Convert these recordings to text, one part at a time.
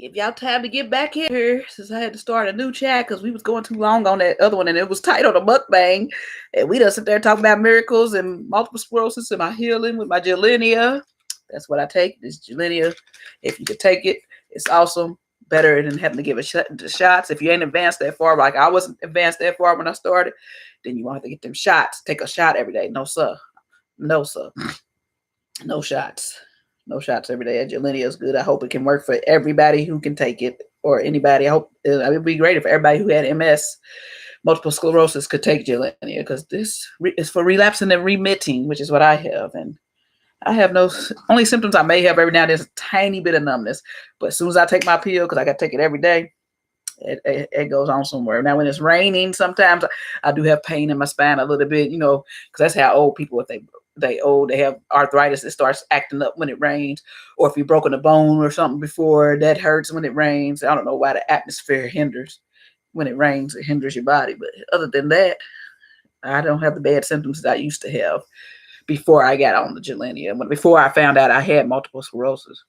give y'all time to get back here since I had to start a new chat because we was going too long on that other one and it was tight on the mukbang. And we just sit there talking about miracles and multiple sclerosis and my healing with my Gilenia. That's what I take. This Gilenia. If you could take it, it's awesome. Better than having to give the shots. If you ain't advanced that far, like I wasn't advanced that far when I started, then you want to get them shots. Take a shot every day. No, sir. No, sir. No shots. No shots every day. Gilenia is good. I hope it can work for everybody who can take it or anybody. I hope it would be great if everybody who had MS, multiple sclerosis, could take Gilenia because this is for relapsing and remitting, which is what I have. And I have no only symptoms I may have every now and then is a tiny bit of numbness. But as soon as I take my pill, because I got to take it every day, it goes on somewhere. Now, when it's raining, sometimes I do have pain in my spine a little bit, because that's how old people, if they have arthritis, it starts acting up when it rains. Or if you've broken a bone or something before, that hurts when it rains. I don't know why the atmosphere hinders. When it rains, it hinders your body. But other than that, I don't have the bad symptoms that I used to have before I got on the Gilenia. Before I found out I had multiple sclerosis.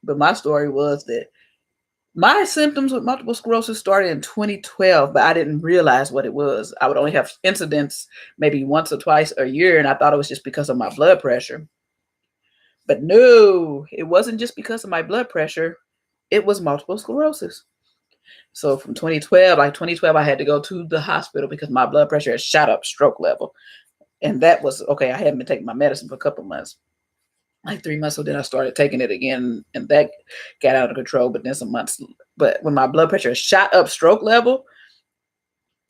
But my story was that my symptoms with multiple sclerosis started in 2012, but I didn't realize what it was. I would only have incidents maybe once or twice a year, and I thought it was just because of my blood pressure. But no, it wasn't just because of my blood pressure. It was multiple sclerosis. So from 2012, I had to go to the hospital because my blood pressure had shot up stroke level. And that was, okay, I hadn't been taking my medicine for a couple months. Like 3 months, so then I started taking it again, and that got out of control. But then some months, but when my blood pressure shot up stroke level,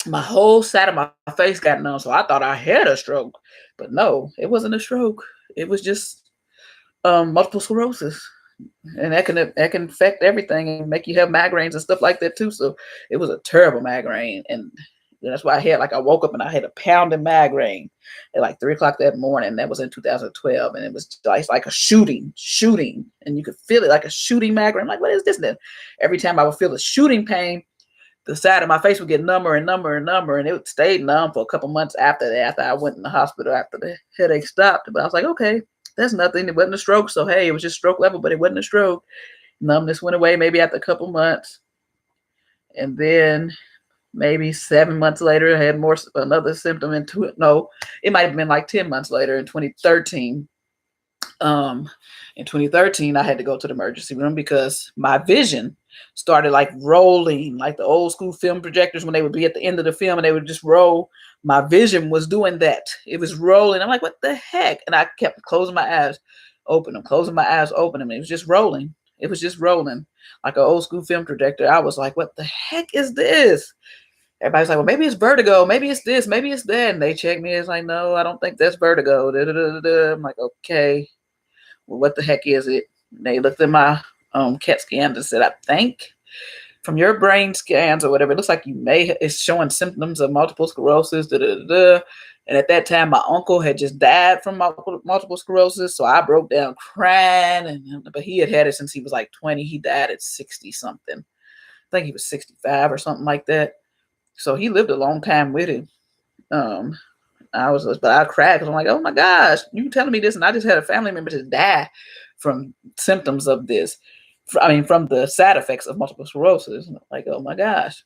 my whole side of my face got numb. So I thought I had a stroke, but no, it wasn't a stroke. It was just multiple sclerosis, and that can affect everything and make you have migraines and stuff like that too. So it was a terrible migraine, and that's why I woke up and I had a pounding migraine at like 3 o'clock that morning. That was in 2012. And it was like a shooting, and you could feel it like a shooting migraine. I'm like, what is this then? Every time I would feel a shooting pain, the side of my face would get number and number and number. And it stayed numb for a couple months after that, after I went in the hospital, after the headache stopped. But I was like, okay, that's nothing. It wasn't a stroke. So, hey, it was just stroke level, but it wasn't a stroke. Numbness went away maybe after a couple months. And then maybe 7 months later, I had another symptom into it. No, it might have been like 10 months later in 2013. In 2013, I had to go to the emergency room because my vision started like rolling, like the old school film projectors when they would be at the end of the film and they would just roll. My vision was doing that. It was rolling. I'm like, what the heck? And I kept closing my eyes, open them, closing my eyes, open them. It was just rolling. It was just rolling like an old school film projector. I was like, what the heck is this? Everybody's like, well, maybe it's vertigo. Maybe it's this. Maybe it's that. And they check me. It's like, no, I don't think that's vertigo. I'm like, okay, well, what the heck is it? And they looked at my CAT scans and said, I think from your brain scans or whatever, it looks like it's showing symptoms of multiple sclerosis. And at that time, my uncle had just died from multiple sclerosis. So I broke down crying. But he had it since he was like 20. He died at 60 something. I think he was 65 or something like that. So he lived a long time with him. But I cried because I'm like, oh my gosh, you telling me this? And I just had a family member to die from symptoms of this. From the side effects of multiple sclerosis. Like, oh my gosh.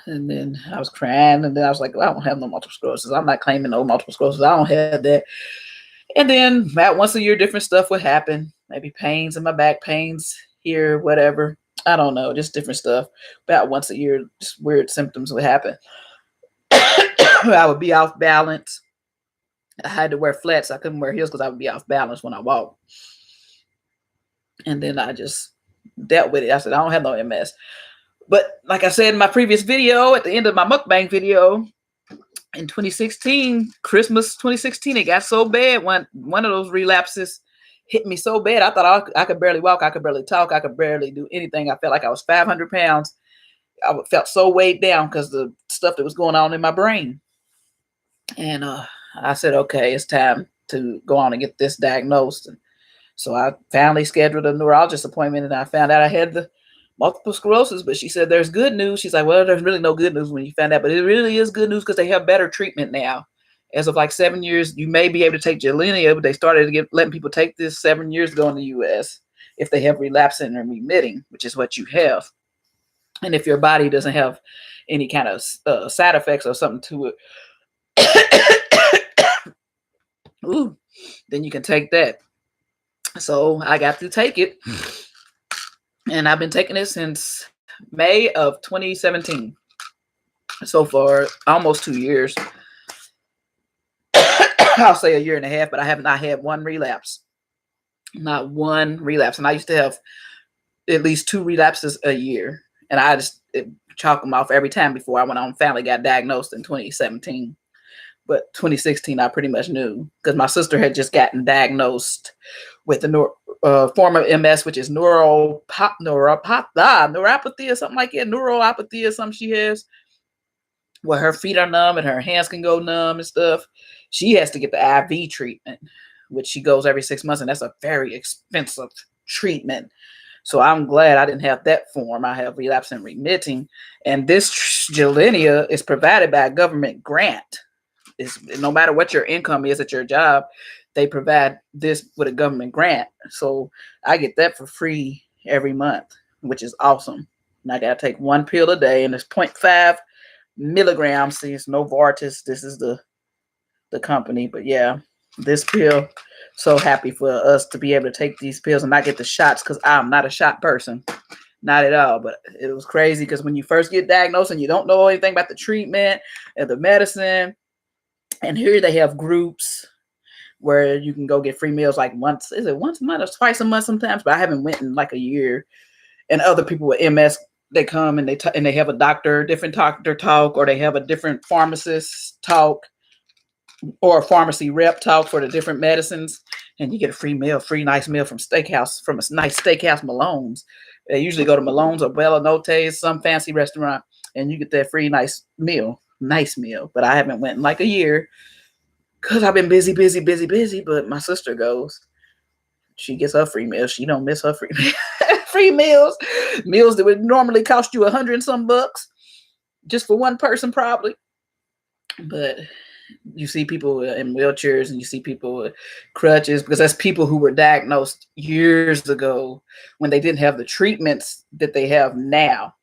And then I was crying, and then I was like, well, I don't have no multiple sclerosis. I'm not claiming no multiple sclerosis. I don't have that. And then about once a year, different stuff would happen. Maybe pains in my back, pains here, whatever. I don't know, just different stuff. About once a year, just weird symptoms would happen. I would be off balance. I had to wear flats. I couldn't wear heels because I would be off balance when I walked. And then I just dealt with it. I said, I don't have no MS. But like I said in my previous video, at the end of my mukbang video, in 2016, Christmas 2016, it got so bad. One of those relapses hit me so bad. I thought I could barely walk. I could barely talk. I could barely do anything. I felt like I was 500 pounds. I felt so weighed down because the stuff that was going on in my brain. And I said, okay, it's time to go on and get this diagnosed. And so I finally scheduled a neurologist appointment, and I found out I had the multiple sclerosis. But she said, there's good news. She's like, well, there's really no good news when you find out, but it really is good news because they have better treatment now. As of like 7 years, you may be able to take Gilenya, but they started letting people take this 7 years ago in the U.S. if they have relapsing and remitting, which is what you have. And if your body doesn't have any kind of side effects or something to it, ooh, then you can take that. So I got to take it, and I've been taking it since May of 2017. So for almost 2 years. I'll say a year and a half, but I have not had one relapse. Not one relapse. And I used to have at least 2 relapses a year. And I just chalk them off every time before I went on. Finally got diagnosed in 2017. But 2016, I pretty much knew because my sister had just gotten diagnosed with the form of MS, which is neuropathy or something like that. Neuropathy or something she has, where her feet are numb and her hands can go numb and stuff. She has to get the IV treatment, which she goes every 6 months, and that's a very expensive treatment. So I'm glad I didn't have that form. I have relapse and remitting, and this Gilenya is provided by a government grant. No matter what your income is at your job, they provide this with a government grant. So I get that for free every month, which is awesome. And I got to take 1 pill a day, and it's 0.5 milligrams. See, it's Novartis. This is the company. But yeah, this pill, so happy for us to be able to take these pills and not get the shots, because I'm not a shot person. Not at all. But it was crazy because when you first get diagnosed and you don't know anything about the treatment and the medicine, and here they have groups where you can go get free meals like once a month or twice a month sometimes, but I haven't went in like a year. And other people with MS, they come and they have a different doctor talk, or they have a different pharmacist talk, or a pharmacy rep talk for the different medicines, and you get a free nice meal from a nice steakhouse, Malone's. They usually go to Malone's or Bella Note's, some fancy restaurant, and you get that free nice meal. But I haven't went in like a year because I've been busy. But my sister goes. She gets her free meal. She don't miss her free free meals that would normally cost you $100 and some bucks just for one person probably. But you see people in wheelchairs and you see people with crutches, because that's people who were diagnosed years ago when they didn't have the treatments that they have now.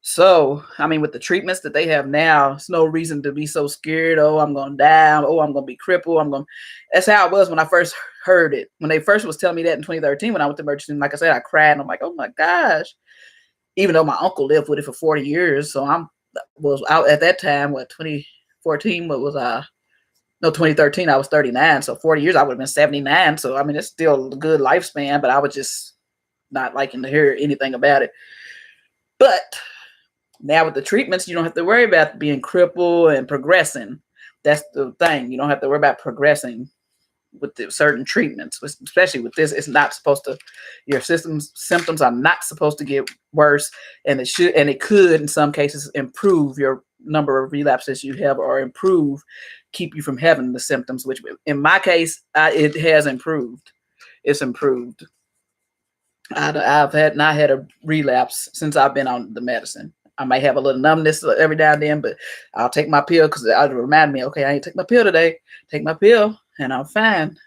So, I mean, with the treatments that they have now, it's no reason to be so scared. Oh, I'm going to die. Oh, I'm going to be crippled. That's how it was when I first heard it. When they first was telling me that in 2013, when I went to emergency room, like I said, I cried. And I'm like, oh my gosh. Even though my uncle lived with it for 40 years. So I was out at that time, 2014, 2013, I was 39. So 40 years, I would have been 79. So, I mean, it's still a good lifespan, but I was just not liking to hear anything about it. But now with the treatments, you don't have to worry about being crippled and progressing. That's the thing. You don't have to worry about progressing with the certain treatments, especially with this. It's not supposed to, your symptoms are not supposed to get worse, and it could in some cases improve your number of relapses you have, or keep you from having the symptoms, which in my case, it has improved. It's improved. I've not had a relapse since I've been on the medicine. I might have a little numbness every now and then, but I'll take my pill because it'll remind me, okay, I need to take my pill today. Take my pill and I'm fine.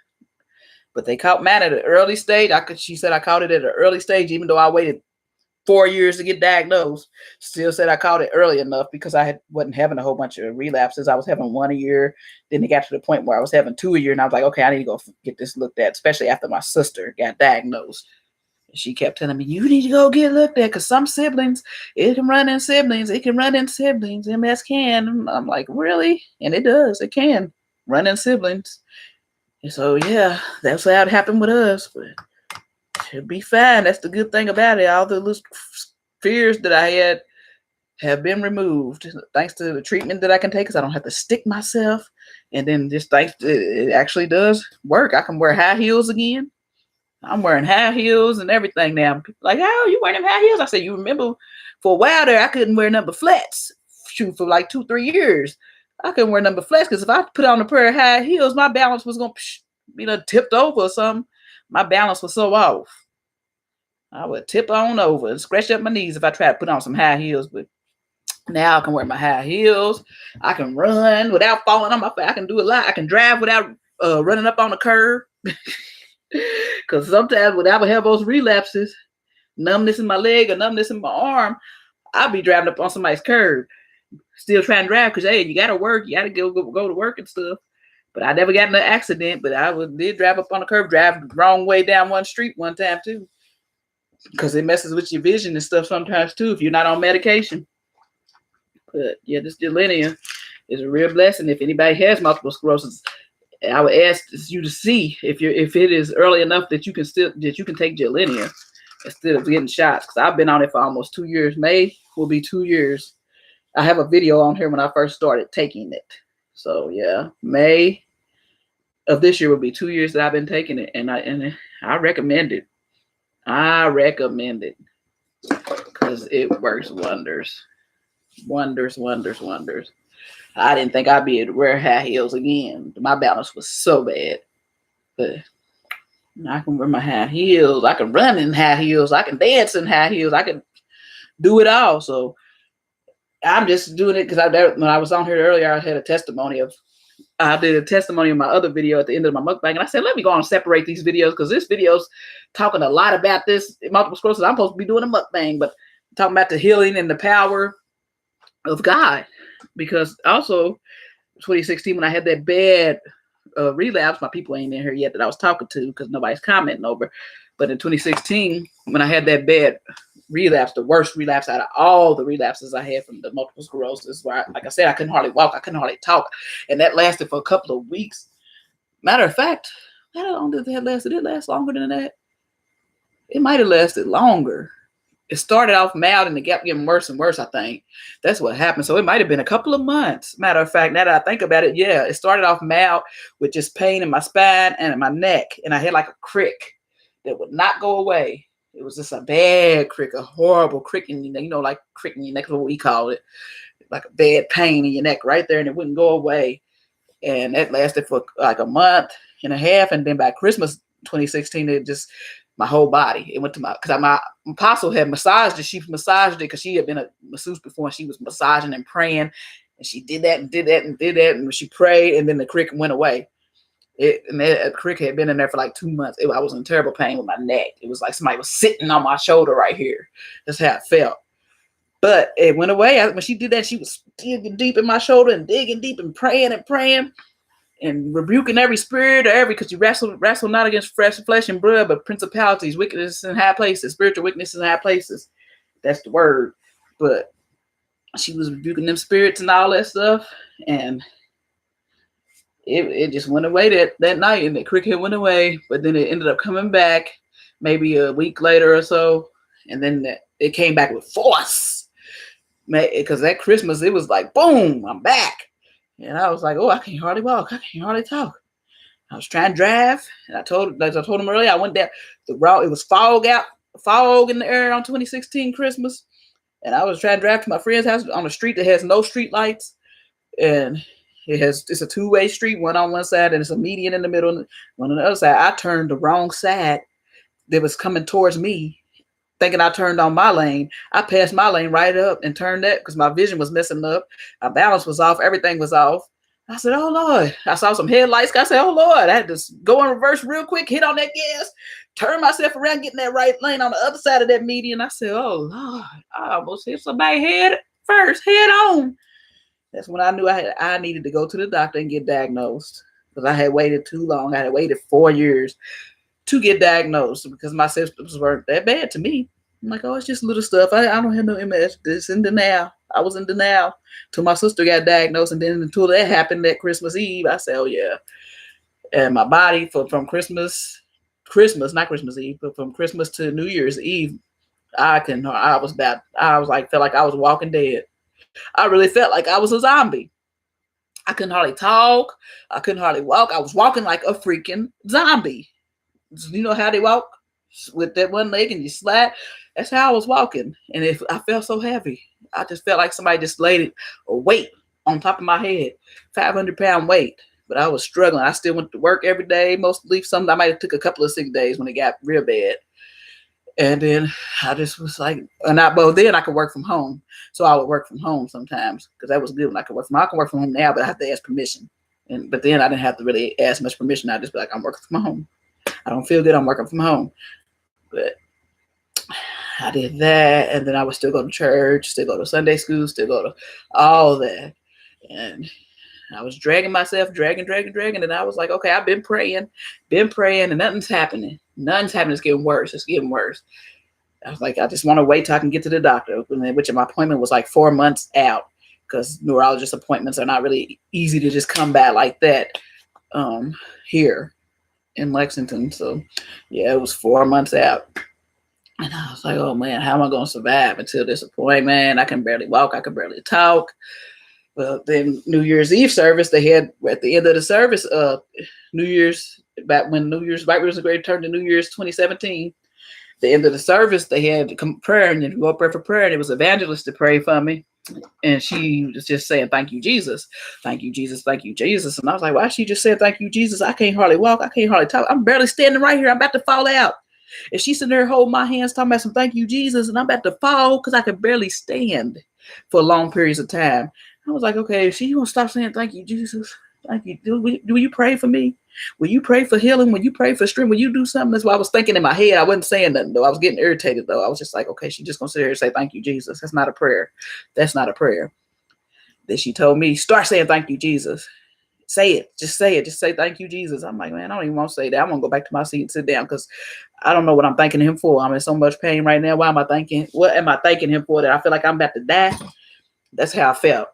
But they caught mine at an early stage. She said I caught it at an early stage, even though I waited 4 years to get diagnosed. Still said I caught it early enough because I wasn't having a whole bunch of relapses. I was having 1 a year. Then it got to the point where I was having 2 a year, and I was like, okay, I need to go get this looked at, especially after my sister got diagnosed. She kept telling me, you need to go get looked at because some siblings, it can run in siblings. It can run in siblings. MS can. I'm like, really? And it does. It can run in siblings. And so, yeah, that's how it happened with us. But should be fine. That's the good thing about it. All the little fears that I had have been removed thanks to the treatment that I can take, because I don't have to stick myself. And then just thanks to it actually does work. I can wear high heels again. I'm wearing high heels and everything now. People like, oh, you wearing them high heels? I said, you remember for a while there, I couldn't wear nothing but flats. Shoot, for like 2-3 years, I couldn't wear nothing but flats because if I put on a pair of high heels, my balance was going to be tipped over or something. My balance was so off. I would tip on over and scratch up my knees if I tried to put on some high heels. But Now I can wear my high heels. I can run without falling on my face. I can do a lot. I can drive without running up on the curb. Because sometimes when I would have those relapses, numbness in my leg or numbness in my arm, I'll be driving up on somebody's curb, still trying to drive because, hey, you got to work. You got to go to work and stuff. But I never got in an accident, but did drive up on the curb, drive the wrong way down one street one time too. Because it messes with your vision and stuff sometimes too if you're not on medication. But yeah, this Gilenia is a real blessing. If anybody has multiple sclerosis, I would ask you to see if it is early enough that you can take Gilenia instead of getting shots. Because I've been on it for almost 2 years. May will be 2 years. I have a video on here when I first started taking it. So yeah, May of this year will be 2 years that I've been taking it, and I recommend it. I recommend it because it works wonders. Wonders, wonders, wonders. I didn't think I'd be able to wear high heels again. My balance was so bad. But I can wear my high heels. I can run in high heels. I can dance in high heels. I can do it all. So I'm just doing it because when I was on here earlier, I did a testimony of my other video at the end of my mukbang. And I said, let me go on and separate these videos because this video's talking a lot about this multiple sclerosis. I'm supposed to be doing a mukbang, but talking about the healing and the power of God. Because also 2016, when I had that bad relapse, my people ain't in here yet that I was talking to because nobody's commenting over. But in 2016, when I had that bad relapse, the worst relapse out of all the relapses I had from the multiple sclerosis, where like I said, I couldn't hardly walk, I couldn't hardly talk. And that lasted for a couple of weeks. Matter of fact, how long did that last? Did it last longer than that? It might have lasted longer. It started off mild and it kept getting worse and worse, I think. That's what happened. So it might have been a couple of months. Matter of fact, now that I think about it, yeah, it started off mild with just pain in my spine and in my neck. And I had like a crick that would not go away. It was just a bad crick, a horrible crick in your neck, like crick in your neck is what we call it. Like a bad pain in your neck right there, and it wouldn't go away. And that lasted for like a month and a half. And then by Christmas 2016, it just, my whole body, it went to because my apostle had massaged it. She massaged it because she had been a masseuse before, and she was massaging and praying. And she did that and did that and did that. And she prayed, and then the crick went away. The crick had been in there for like 2 months. I was in terrible pain with my neck. It was like somebody was sitting on my shoulder right here. That's how it felt. But it went away. When she did that, she was digging deep in my shoulder and digging deep and praying and rebuking every spirit or because you wrestle not against flesh and blood, but principalities, wickedness in high places, spiritual wickedness in high places. That's the word. But she was rebuking them spirits and all that stuff. And it just went away that night, and the cricket went away. But then it ended up coming back maybe a week later or so. And then it came back with force. Because that Christmas, it was like, boom, I'm back. And I was like, oh, I can't hardly walk. I can't hardly talk. I was trying to drive. And I told him earlier, I went there. It was fog in the air on 2016 Christmas. And I was trying to drive to my friend's house on a street that has no street lights. And it's a two-way street, one on one side, and it's a median in the middle, and one on the other side. I turned the wrong side that was coming towards me, thinking I turned on my lane. I passed my lane right up and turned that because my vision was messing up. My balance was off. Everything was off. I said, oh, Lord. I saw some headlights. I said, oh, Lord. I had to go in reverse real quick, hit on that gas, turn myself around, get in that right lane on the other side of that median. I said, oh, Lord. I almost hit somebody head on. That's when I knew I needed to go to the doctor and get diagnosed because I had waited too long. I had waited 4 years to get diagnosed because my symptoms weren't that bad to me. I'm like, oh, it's just little stuff. I don't have no MS. This in denial. I was in denial till my sister got diagnosed, and then until that happened that Christmas Eve, I said, oh yeah. And my body from Christmas, not Christmas Eve, but from Christmas to New Year's Eve, felt like I was walking dead. I really felt like I was a zombie. I couldn't hardly talk. I couldn't hardly walk. I was walking like a freaking zombie. You know how they walk with that one leg and you slide? That's how I was walking. And I felt so heavy. I just felt like somebody just laid a weight on top of my head, 500-pound weight. But I was struggling. I still went to work every day. I might have took a couple of sick days when it got real bad. And then I just was like, but then I could work from home. So I would work from home sometimes because that was good when I could work from home. I can work from home now, but I have to ask permission. But then I didn't have to really ask much permission. I just be like, I'm working from home. I don't feel good. I'm working from home. But I did that. And then I would still go to church, still go to Sunday school, still go to all that. And I was dragging myself, dragging. And I was like, okay, I've been praying, and nothing's happening. Nothing's happening. It's getting worse. It's getting worse. I was like, I just want to wait till I can get to the doctor, which my appointment was like 4 months out because neurologist appointments are not really easy to just come by like that here in Lexington. So, yeah, it was 4 months out. And I was like, oh, man, how am I going to survive until this appointment? I can barely walk. I can barely talk. Well, then New Year's Eve service, they had at the end of the service, New Year's, back when New Year's, right, was a great turn to New Year's 2017. The end of the service, they had prayer, and you go up there for prayer, and it was evangelist to pray for me. And she was just saying, thank you, Jesus. Thank you, Jesus. Thank you, Jesus. And I was like, why is she just saying, thank you, Jesus? I can't hardly walk. I can't hardly talk. I'm barely standing right here. I'm about to fall out. And she's sitting there holding my hands, talking about some thank you, Jesus. And I'm about to fall because I could barely stand for long periods of time. I was like, okay, if she going to stop saying thank you, Jesus. Thank you. Do you pray for me? Will you pray for healing? Will you pray for strength? Will you do something? That's what I was thinking in my head. I wasn't saying nothing, though. I was getting irritated, though. I was just like, okay, she's just going to sit here and say, thank you, Jesus. That's not a prayer. That's not a prayer. Then she told me, start saying thank you, Jesus. Say it. Just say it. Just say thank you, Jesus. I'm like, man, I don't even want to say that. I'm going to go back to my seat and sit down because I don't know what I'm thanking him for. I'm in so much pain right now. What am I thanking him for that I feel like I'm about to die? That's how I felt.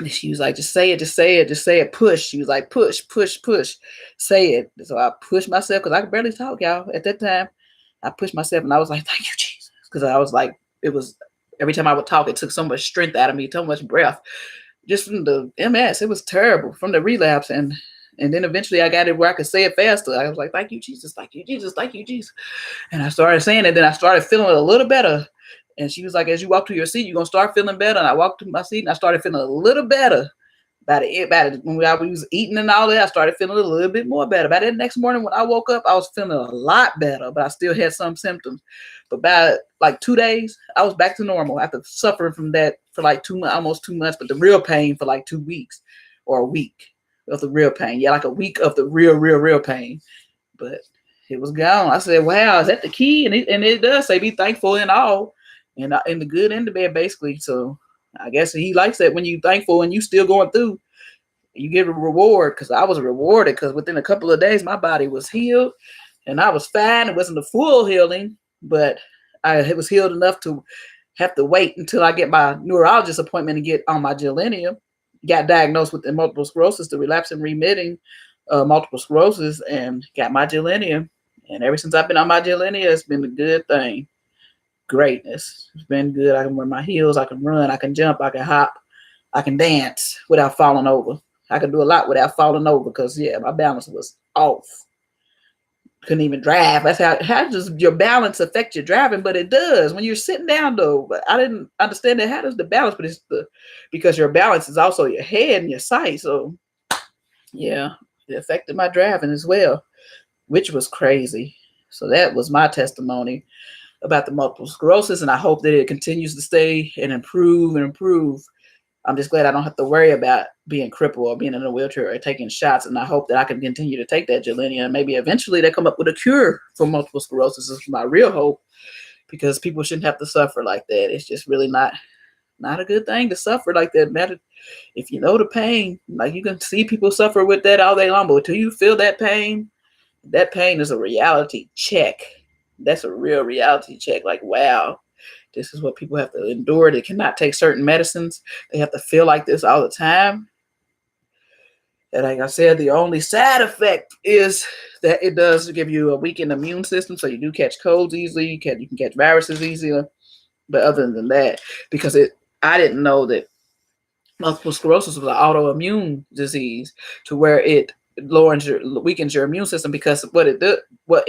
And she was like, just say it, just say it, just say it, push. She was like, push, say it. So I pushed myself because I could barely talk, y'all. At that time, I pushed myself and I was like, thank you, Jesus. Because I was like, it was, every time I would talk, it took so much strength out of me, so much breath. Just from the MS, it was terrible, from the relapse. And then eventually I got it where I could say it faster. I was like, thank you, Jesus, thank you, Jesus, thank you, Jesus. And I started saying it, then I started feeling a little better. And she was like, as you walk to your seat, you're going to start feeling better. And I walked to my seat and I started feeling a little better. About it. When I was eating and all that, I started feeling a little bit more better. By that next morning when I woke up, I was feeling a lot better, but I still had some symptoms. But by like 2 days, I was back to normal after suffering from that for like almost 2 months, but the real pain for like 2 weeks or a week of the real pain. Yeah, like a week of the real pain. But it was gone. I said, wow, is that the key? And it does say be thankful in all. And in the good and the bad, basically. So I guess he likes that when you're thankful and you still going through, you get a reward. Because I was rewarded because within a couple of days, my body was healed and I was fine. It wasn't a full healing, but it was healed enough to have to wait until I get my neurologist appointment and get on my Gilenia. Got diagnosed with the multiple sclerosis, the relapsing remitting multiple sclerosis, and got my Gilenia. And ever since I've been on my Gilenia, it's been a good thing. Greatness. It's been good. I can wear my heels. I can run. I can jump. I can hop. I can dance without falling over. I can do a lot without falling over because, yeah, my balance was off. Couldn't even drive. That's how does your balance affect your driving? But it does when you're sitting down, though. But I didn't understand that. How does the balance? But it's because your balance is also your head and your sight. So, yeah, it affected my driving as well, which was crazy. So that was my testimony about the multiple sclerosis, and I hope that it continues to stay and improve. I'm just glad I don't have to worry about being crippled or being in a wheelchair or taking shots, and I hope that I can continue to take that Gilenia, and maybe eventually they come up with a cure for multiple sclerosis. Is my real hope, because people shouldn't have to suffer like that. It's just really not a good thing to suffer like that. If you know the pain, like you can see people suffer with that all day long, but until you feel that pain is a reality check. That's a real reality check. Like, wow, this is what people have to endure. They cannot take certain medicines. They have to feel like this all the time. And like I said, the only side effect is that it does give you a weakened immune system. So you do catch colds easily. You can catch viruses easier. But other than that, because I didn't know that multiple sclerosis was an autoimmune disease to where it weakens your immune system, because what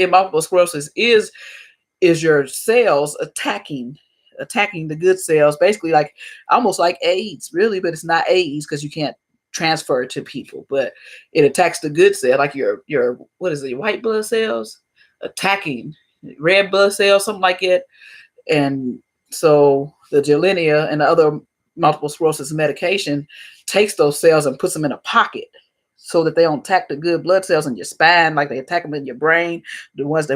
multiple sclerosis is your cells attacking the good cells, basically like almost like AIDS, really, but it's not AIDS because you can't transfer it to people, but it attacks the good cell, like your what is it, your white blood cells, attacking red blood cells, something like it. And so the Gilenya and the other multiple sclerosis medication takes those cells and puts them in a pocket so that they don't attack the good blood cells in your spine like they attack them in your brain. The ones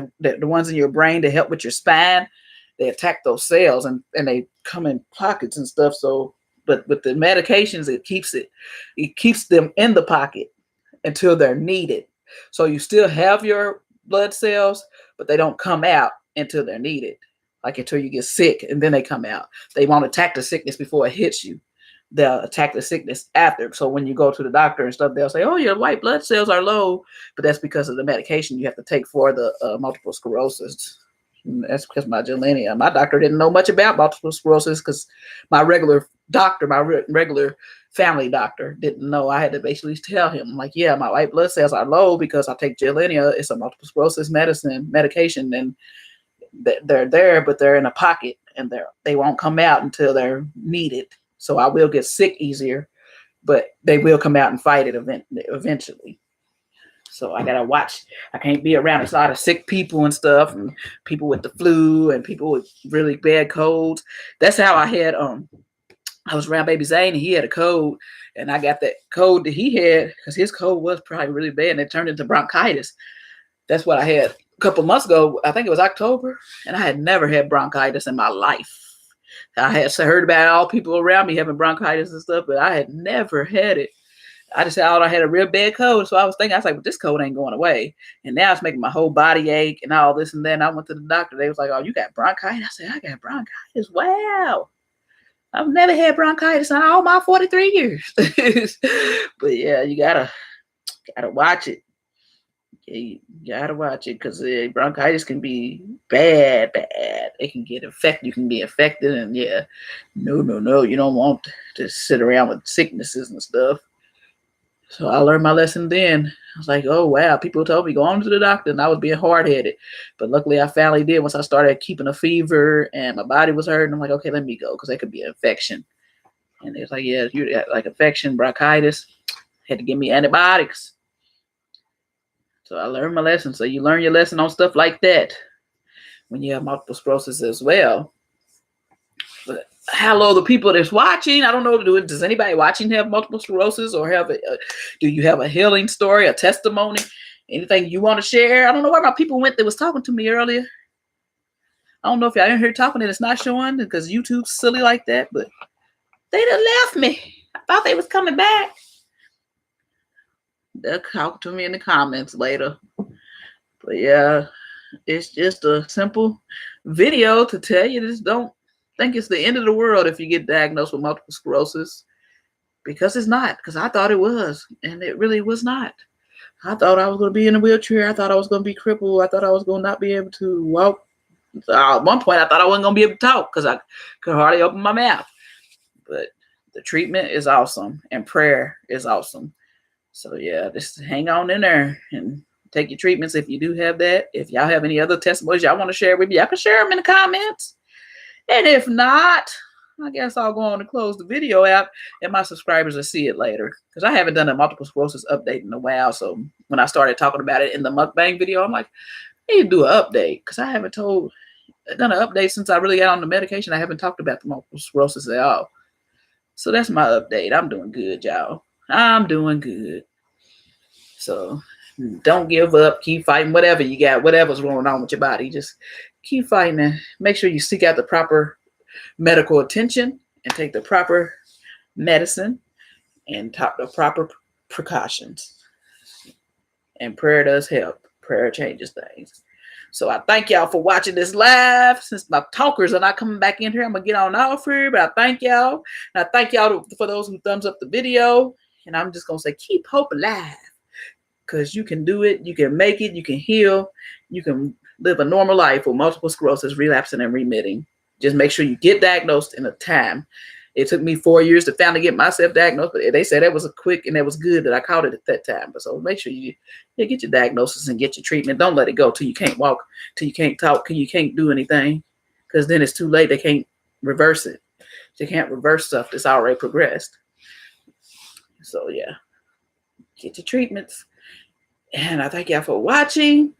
in your brain that help with your spine, they attack those cells and they come in pockets and stuff. So, but with the medications, it keeps them in the pocket until they're needed. So you still have your blood cells, but they don't come out until they're needed. Like until you get sick and then they come out. They won't attack the sickness before it hits you. They'll attack the sickness after. So when you go to the doctor and stuff, they'll say, oh, your white blood cells are low, but that's because of the medication you have to take for the multiple sclerosis. And that's because my doctor didn't know much about multiple sclerosis because my regular doctor, regular family doctor didn't know. I had to basically tell him, like, yeah, my white blood cells are low because I take Gilenya. It's a multiple sclerosis medication, and they're there, but they're in a pocket, and they won't come out until they're needed. So I will get sick easier, but they will come out and fight it eventually. So I gotta watch. I can't be around a lot of sick people and stuff, and people with the flu and people with really bad colds. That's how I had. I was around Baby Zane, and he had a cold, and I got that cold that he had because his cold was probably really bad, and it turned into bronchitis. That's what I had a couple months ago. I think it was October, and I had never had bronchitis in my life. I had heard about all people around me having bronchitis and stuff, but I had never had it. I just thought I had a real bad cold. So I was like, well, this cold ain't going away. And now it's making my whole body ache and all this. And then I went to the doctor. They was like, oh, you got bronchitis? I said, I got bronchitis. Wow. I've never had bronchitis in all my 43 years. But yeah, you gotta watch it. You gotta watch it because bronchitis can be bad. It can get infected. You can be infected. And yeah, no. You don't want to sit around with sicknesses and stuff. So I learned my lesson then. I was like, oh, wow. People told me, go on to the doctor. And I was being hard-headed. But luckily, I finally did once I started keeping a fever and my body was hurting. I'm like, okay, let me go because that could be an infection. And they was like, yeah, you got like infection, bronchitis. Had to give me antibiotics. So I learned my lesson. So you learn your lesson on stuff like that when you have multiple sclerosis as well. But hello, the people that's watching. I don't know. Does anybody watching have multiple sclerosis or do you have a healing story, a testimony, anything you want to share? I don't know where my people went that was talking to me earlier. I don't know if y'all in here talking and it's not showing because YouTube's silly like that, but they done left me. I thought they was coming back. They'll talk to me in the comments later. But yeah, it's just a simple video to tell you this. Don't think it's the end of the world if you get diagnosed with multiple sclerosis, because it's not. Because I thought it was, and it really was not. I thought I was going to be in a wheelchair. I thought I was going to be crippled. I thought I was going to not be able to walk. At one point, I thought I wasn't going to be able to talk because I could hardly open my mouth. But the treatment is awesome, and prayer is awesome. So yeah, just hang on in there and take your treatments if you do have that. If y'all have any other testimonies y'all want to share with me, y'all can share them in the comments. And if not, I guess I'll go on and close the video out and my subscribers will see it later. Because I haven't done a multiple sclerosis update in a while. So when I started talking about it in the mukbang video, I'm like, I need to do an update. Because I haven't done an update since I really got on the medication. I haven't talked about the multiple sclerosis at all. So that's my update. I'm doing good, y'all. I'm doing good. So don't give up. Keep fighting whatever you got, whatever's going on with your body. Just keep fighting and make sure you seek out the proper medical attention and take the proper medicine and take the proper precautions. And prayer does help. Prayer changes things. So I thank y'all for watching this live. Since my talkers are not coming back in here, I'm going to get on off here. But I thank y'all. And I thank y'all for those who thumbs up the video. And I'm just going to say, keep hope alive. Because you can do it. You can make it. You can heal. You can live a normal life with multiple sclerosis, relapsing and remitting. Just make sure you get diagnosed in a time. It took me 4 years to finally get myself diagnosed, but they said that was quick and that was good that I caught it at that time. But so make sure you get your diagnosis and get your treatment. Don't let it go till you can't walk, till you can't talk, till you can't do anything, because then it's too late. They can't reverse it. They can't reverse stuff that's already progressed. So yeah, get your treatments. And I thank y'all for watching.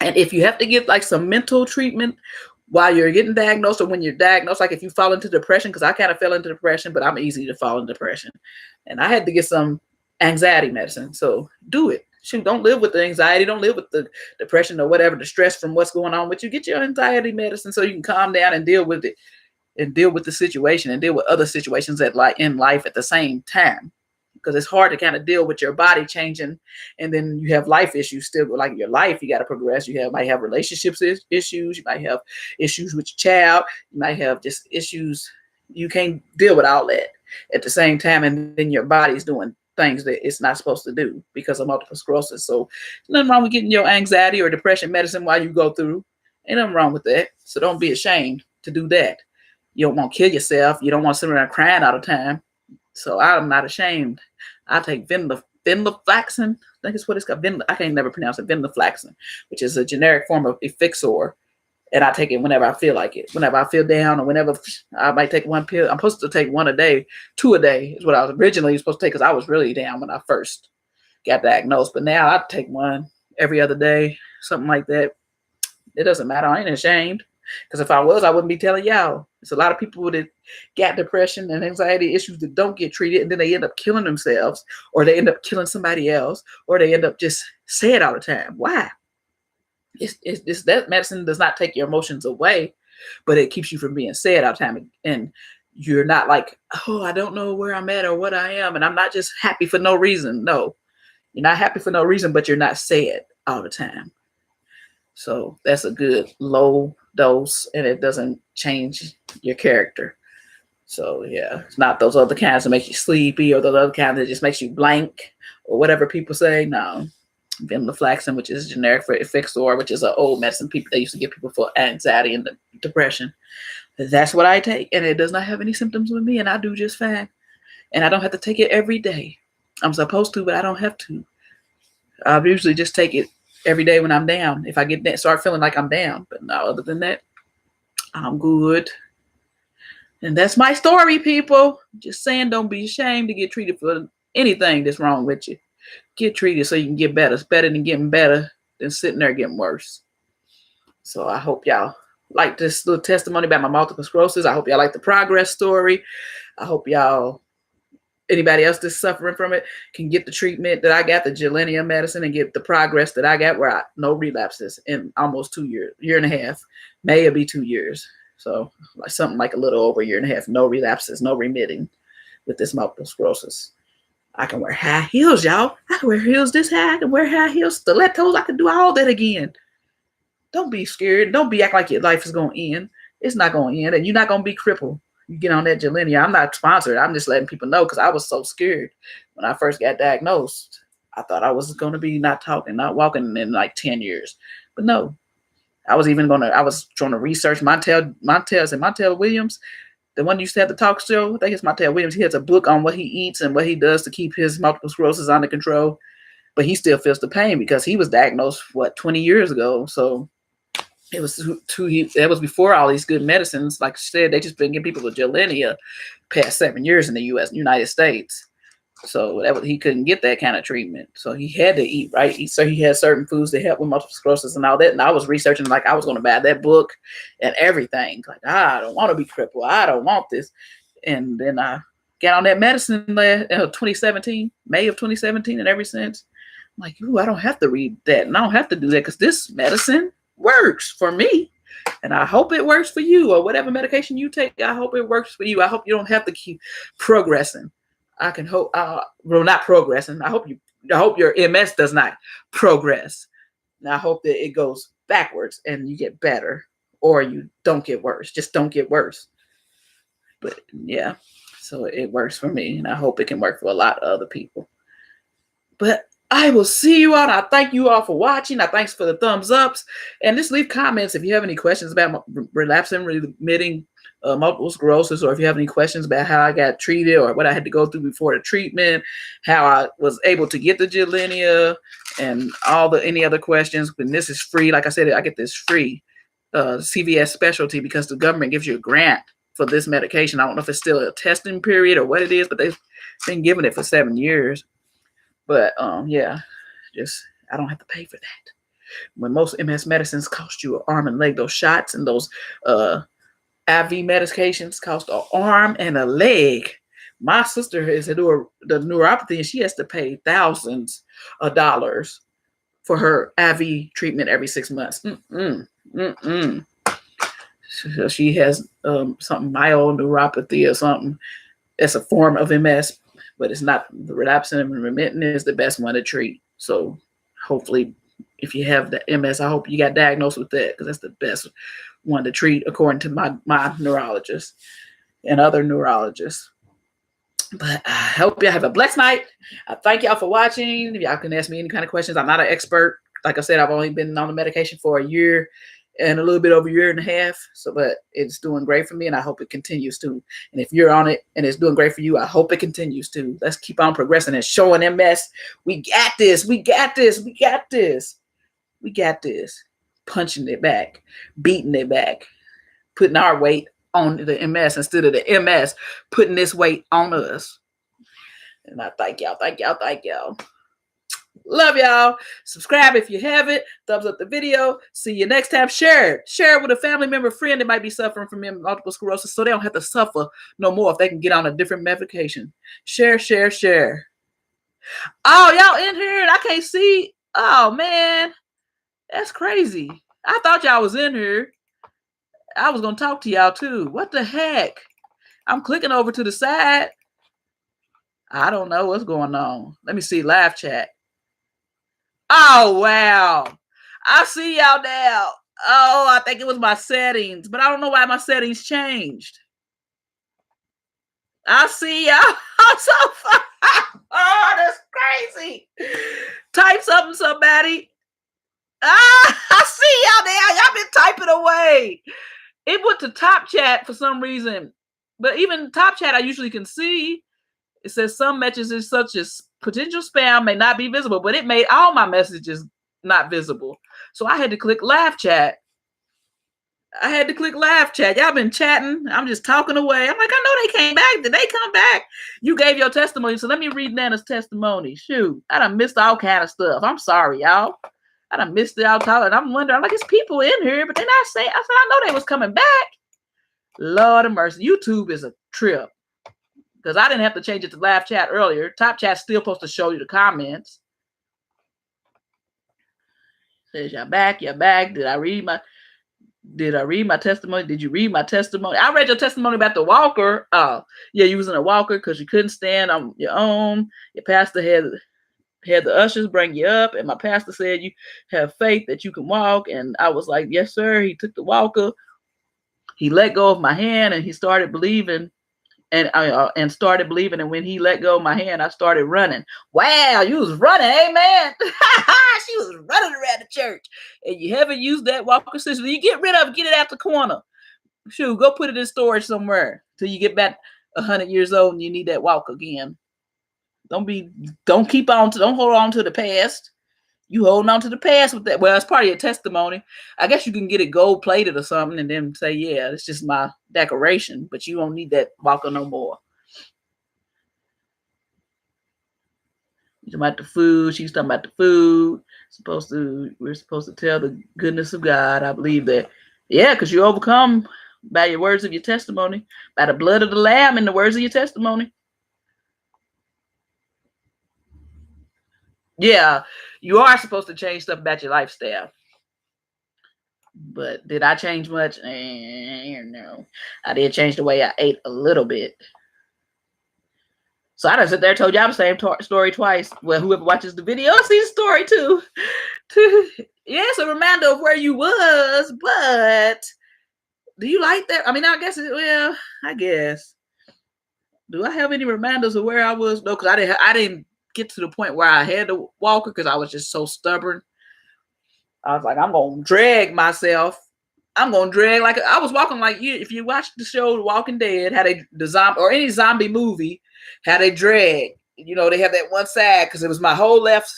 And if you have to get like some mental treatment while you're getting diagnosed or when you're diagnosed, like if you fall into depression, because I kind of fell into depression, but I'm easy to fall into depression. And I had to get some anxiety medicine. So do it. Shoot, don't live with the anxiety. Don't live with the depression or whatever, the stress from what's going on with you. Get your anxiety medicine so you can calm down and deal with it and deal with the situation and deal with other situations that like in life at the same time. Because it's hard to kind of deal with your body changing, and then you have life issues still. Like your life, you got to progress. Might have relationships issues. You might have issues with your child. You might have just issues. You can't deal with all that at the same time, and then your body's doing things that it's not supposed to do because of multiple sclerosis. So nothing wrong with getting your anxiety or depression medicine while you go through. Ain't nothing wrong with that. So don't be ashamed to do that. You don't want to kill yourself. You don't want to sit around crying all the time. So I'm not ashamed. I take venlafaxine. I think it's what it's called. I can't never pronounce it. Venlafaxine, which is a generic form of Effixor. And I take it whenever I feel like it. Whenever I feel down or whenever I might take one pill. I'm supposed to take one a day. 2 a day is what I was originally supposed to take because I was really down when I first got diagnosed. But now I take one every other day, something like that. It doesn't matter. I ain't ashamed. Because if I was, I wouldn't be telling y'all. There's a lot of people that got depression and anxiety issues that don't get treated, and then they end up killing themselves, or they end up killing somebody else, or they end up just sad all the time. Why? It's that medicine does not take your emotions away, but it keeps you from being sad all the time. And you're not like, oh, I don't know where I'm at or what I am, and I'm not just happy for no reason. No, you're not happy for no reason, but you're not sad all the time. So that's a good low dose, and it doesn't change your character. So yeah, it's not those other kinds that make you sleepy or those other kinds that just makes you blank or whatever people say. No, venlafaxine, which is generic for Effixor, which is an old medicine people they used to give people for anxiety and depression. That's what I take, and it does not have any symptoms with me, and I do just fine. And I don't have to take it every day. I'm supposed to, but I don't have to. I usually just take it every day when I'm down. If I start feeling like I'm down, but no, other than that, I'm good. And that's my story, people. Just saying, don't be ashamed to get treated for anything that's wrong with you. Get treated so you can get better. It's better than getting better than sitting there getting worse. So I hope y'all like this little testimony about my multiple sclerosis. I hope y'all like the progress story. I hope anybody else that's suffering from it can get the treatment that I got, the Gilenya medicine, and get the progress that I got where no relapses in almost 2 years, year and a half. May it be 2 years. So something like a little over a year and a half, no relapses, no remitting with this multiple sclerosis. I can wear high heels, y'all. I can wear heels this high. I can wear high heels, stilettos. I can do all that again. Don't be scared. Don't be act like your life is going to end. It's not going to end, and you're not going to be crippled. You get on that Gilenya. I'm not sponsored. I'm just letting people know because I was so scared when I first got diagnosed. I thought I was going to be not talking, not walking in like 10 years. But no, I was trying to research Montel Williams, the one who used to have the talk show. I think it's Montel Williams. He has a book on what he eats and what he does to keep his multiple sclerosis under control. But he still feels the pain because he was diagnosed, 20 years ago. So it was that was before all these good medicines. Like I said, they just been giving people with Gilenya past 7 years in the United States. So he couldn't get that kind of treatment. So he had to eat right. So he had certain foods that help with multiple sclerosis and all that. And I was researching like I was going to buy that book and everything. Like, I don't want to be crippled. I don't want this. And then I got on that medicine in 2017, May of 2017, and ever since, I'm like, ooh, I don't have to read that. And I don't have to do that because this medicine works for me. And I hope it works for you, or whatever medication you take. I hope it works for you. I hope you don't have to keep progressing. I can hope, not progressing. I hope your MS does not progress. And I hope that it goes backwards and you get better, or you don't get worse. Just don't get worse. But yeah, so it works for me, and I hope it can work for a lot of other people. But I will see you all. I thank you all for watching. Thanks for the thumbs ups, and just leave comments if you have any questions about relapsing, remitting multiple sclerosis, or if you have any questions about how I got treated or what I had to go through before the treatment, how I was able to get the Gilenya, and any other questions. And this is free. Like I said, I get this free CVS specialty because the government gives you a grant for this medication. I don't know if it's still a testing period or what it is, but they've been giving it for 7 years. But yeah, I don't have to pay for that. When most MS medicines cost you an arm and leg, those shots and those IV medications cost an arm and a leg. My sister is the neuropathy, and she has to pay thousands of dollars for her IV treatment every 6 months. So she has something mild neuropathy or something. It's a form of MS, but it's not. The relapsing and remitting is the best one to treat. So hopefully, if you have the MS, I hope you got diagnosed with that, because that's the best one to treat according to my neurologist and other neurologists. But I hope y'all have a blessed night. I thank y'all for watching. Y'all can ask me any kind of questions. I'm not an expert. Like I said, I've only been on the medication for a year and a little bit over a year and a half. So, but it's doing great for me, and I hope it continues to. And if you're on it and it's doing great for you, I hope it continues to. Let's keep on progressing and showing MS. We got this. We got this. We got this. We got this. Punching it back, beating it back, putting our weight on the MS instead of the MS putting this weight on us. And I thank y'all, thank y'all, thank y'all. Love y'all. Subscribe if you haven't. Thumbs up the video. See you next time. Share it with a family member, friend that might be suffering from multiple sclerosis, so they don't have to suffer no more if they can get on a different medication. Share. Oh, y'all in here and I can't see. Oh man, that's crazy. I thought y'all was in here. I was going to talk to y'all too. What the heck? I'm clicking over to the side. I don't know what's going on. Let me see live chat. Oh, wow. I see y'all now. Oh, I think it was my settings, but I don't know why my settings changed. I see y'all. I'm so far. Oh, that's crazy. Type something, somebody. I see y'all now. Y'all been typing away. It went to top chat for some reason, but even top chat I usually can see. It says some messages such as potential spam may not be visible, but it made all my messages not visible. So I had to click live chat. Y'all been chatting. I'm just talking away. I'm like, I know they came back. Did they come back? You gave your testimony, so let me read Nana's testimony. Shoot, I done missed all kind of stuff. I'm sorry, y'all. I done missed it all time. And I'm wondering, like, it's people in here, but they're not saying. I said, I know they was coming back. Lord of mercy. YouTube is a trip. Because I didn't have to change it to live chat earlier. Top chat's still supposed to show you the comments. Says y'all back. Did I read my testimony? Did you read my testimony? I read your testimony about the walker. Oh, yeah, you was in a walker because you couldn't stand on your own. Your pastor had the ushers bring you up, and my pastor said you have faith that you can walk. And I was like, yes, sir. He took the walker. He let go of my hand, and he started believing. And started believing, and when he let go of my hand, I started running. Wow, you was running, amen. She was running around the church. And you haven't used that walker system. You get rid of it, get it out the corner. Shoot, go put it in storage somewhere till you get back 100 years old and you need that walk again. Don't hold on to the past. You holding on to the past with that. Well, it's part of your testimony. I guess you can get it gold plated or something and then say, yeah, it's just my decoration, but you won't need that walker no more. You're talking about the food. She's talking about the food. We're supposed to tell the goodness of God. I believe that. Yeah, because you overcome by your words of your testimony, by the blood of the Lamb and the words of your testimony. Yeah, you are supposed to change stuff about your lifestyle. But did I change much? No. I did change the way I ate a little bit. So I done sit there and told y'all the same story twice. Well, whoever watches the video sees the story too. Yes, a reminder of where you was, but do you like that? I mean, I guess. Do I have any reminders of where I was? No, because I didn't get to the point where I had to walk because I was just so stubborn. I was like, I'm gonna drag myself. I'm gonna drag like I was walking like you. If you watch the show The Walking Dead, how the zombie or any zombie movie, how they drag. You know, they have that one side because it was my whole left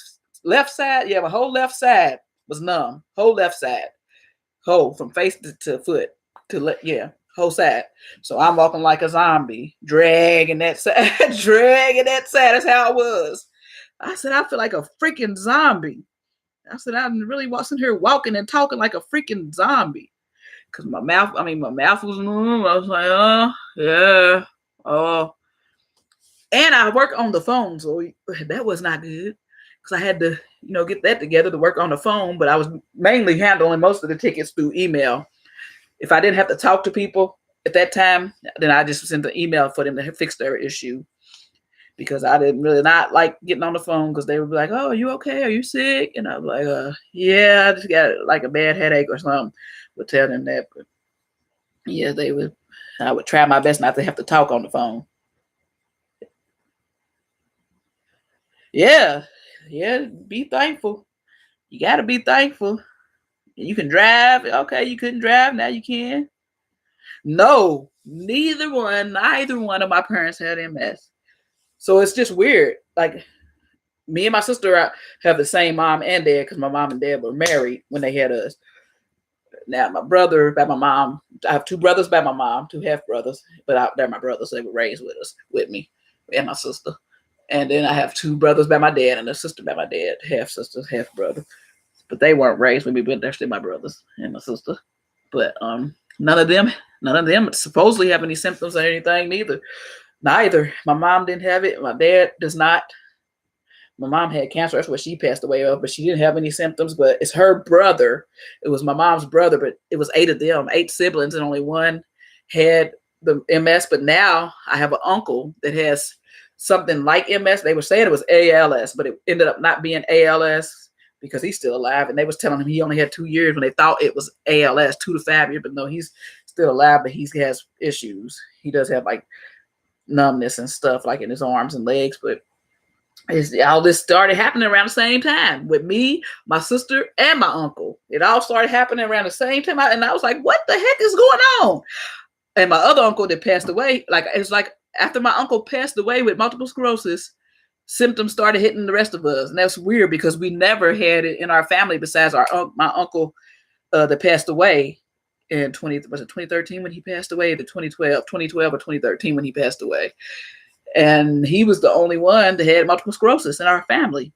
side. Yeah, my whole left side was numb. Whole left side, whole from face to foot whole side. So I'm walking like a zombie, dragging that side, dragging that side. That's how I was. I said, I feel like a freaking zombie. I said, I really wasn't here walking and talking like a freaking zombie. Cause my mouth was moving. I was like, oh, yeah. Oh. And I work on the phone, so that was not good. Cause I had to, get that together to work on the phone, but I was mainly handling most of the tickets through email. If I didn't have to talk to people at that time, then I just sent an email for them to fix their issue. Because I didn't really not like getting on the phone because they would be like, oh, are you okay? Are you sick? And I was like, yeah, I just got like a bad headache or something. Would tell them that. But yeah, I would try my best not to have to talk on the phone. Yeah. Yeah. Be thankful. You got to be thankful. You can drive. Okay. You couldn't drive. Now you can. No, neither one of my parents had MS. So it's just weird. Like, me and my sister have the same mom and dad because my mom and dad were married when they had us. Now, my brother by my mom, I have two brothers by my mom, two half brothers, but they're my brothers. They were raised with me, and my sister. And then I have two brothers by my dad and a sister by my dad, half sister, half brother. But they weren't raised with me, but they're still my brothers and my sister. But none of them supposedly have any symptoms or anything. Neither. My mom didn't have it. My dad does not. My mom had cancer. That's what she passed away of, but she didn't have any symptoms. But it's her brother. It was my mom's brother, but it was 8 of them, 8 siblings, and only one had the MS. But now I have an uncle that has something like MS. They were saying it was ALS, but it ended up not being ALS because he's still alive. And they was telling him he only had 2 years when they thought it was ALS, 2 to 5 years. But no, he's still alive, but he has issues. He does have like numbness and stuff like in his arms and legs, but all this started happening around the same time with me, my sister, and my uncle. It all started happening around the same time. And I was like, what the heck is going on? And my other uncle that passed away, it's like after my uncle passed away with multiple sclerosis, symptoms started hitting the rest of us. And that's weird because we never had it in our family besides my uncle that passed away in 2013 when he passed away, the 2012 or 2013 when he passed away. And he was the only one that had multiple sclerosis in our family.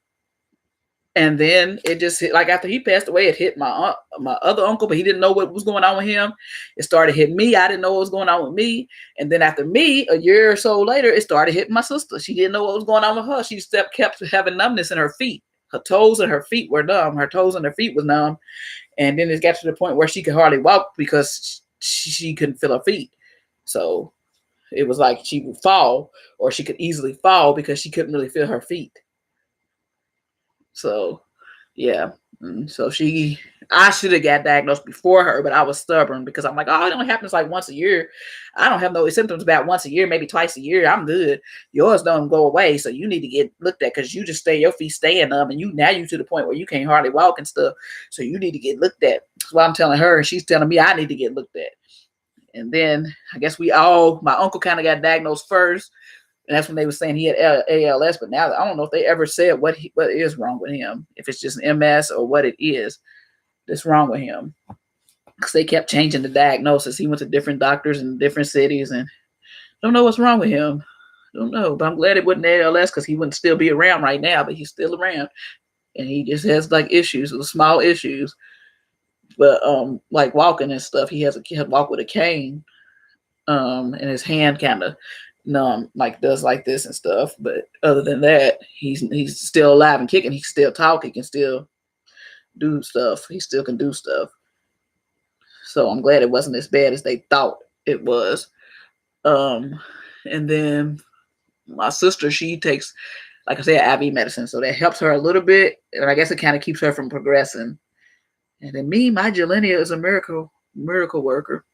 And then it just hit, like after he passed away, it hit my other uncle, but he didn't know what was going on with him. It started hitting me. I didn't know what was going on with me. And then after me, a year or so later, it started hitting my sister. She didn't know what was going on with her. She kept having numbness in her feet. Her toes and her feet were numb. Her toes and her feet was numb. And then it got to the point where she could hardly walk because she couldn't feel her feet. So it was like she would fall, or she could easily fall because she couldn't really feel her feet. So, yeah. So I should have got diagnosed before her, but I was stubborn because I'm like, oh, it only happens like once a year. I don't have no symptoms about once a year, maybe twice a year. I'm good. Yours don't go away. So you need to get looked at because you just your feet staying up and now you to the point where you can't hardly walk and stuff. So you need to get looked at. That's what I'm telling her. And she's telling me I need to get looked at. And then I guess my uncle kind of got diagnosed first. And that's when they were saying he had ALS. But now I don't know if they ever said what is wrong with him. If it's just MS or what it is that's wrong with him. Because they kept changing the diagnosis. He went to different doctors in different cities and don't know what's wrong with him. Don't know. But I'm glad it wasn't ALS because he wouldn't still be around right now. But he's still around. And he just has like issues, small issues. But like walking and stuff, he has a walk with a cane, and his hand kind of numb, like does like this and stuff. But other than that, he's still alive and kicking. He can still talk. He can still do stuff. He still can do stuff. So I'm glad it wasn't as bad as they thought it was. And then my sister, she takes, like I said, IV medicine, so that helps her a little bit, and I guess it kind of keeps her from progressing. And then me, my Jelenia is a miracle worker.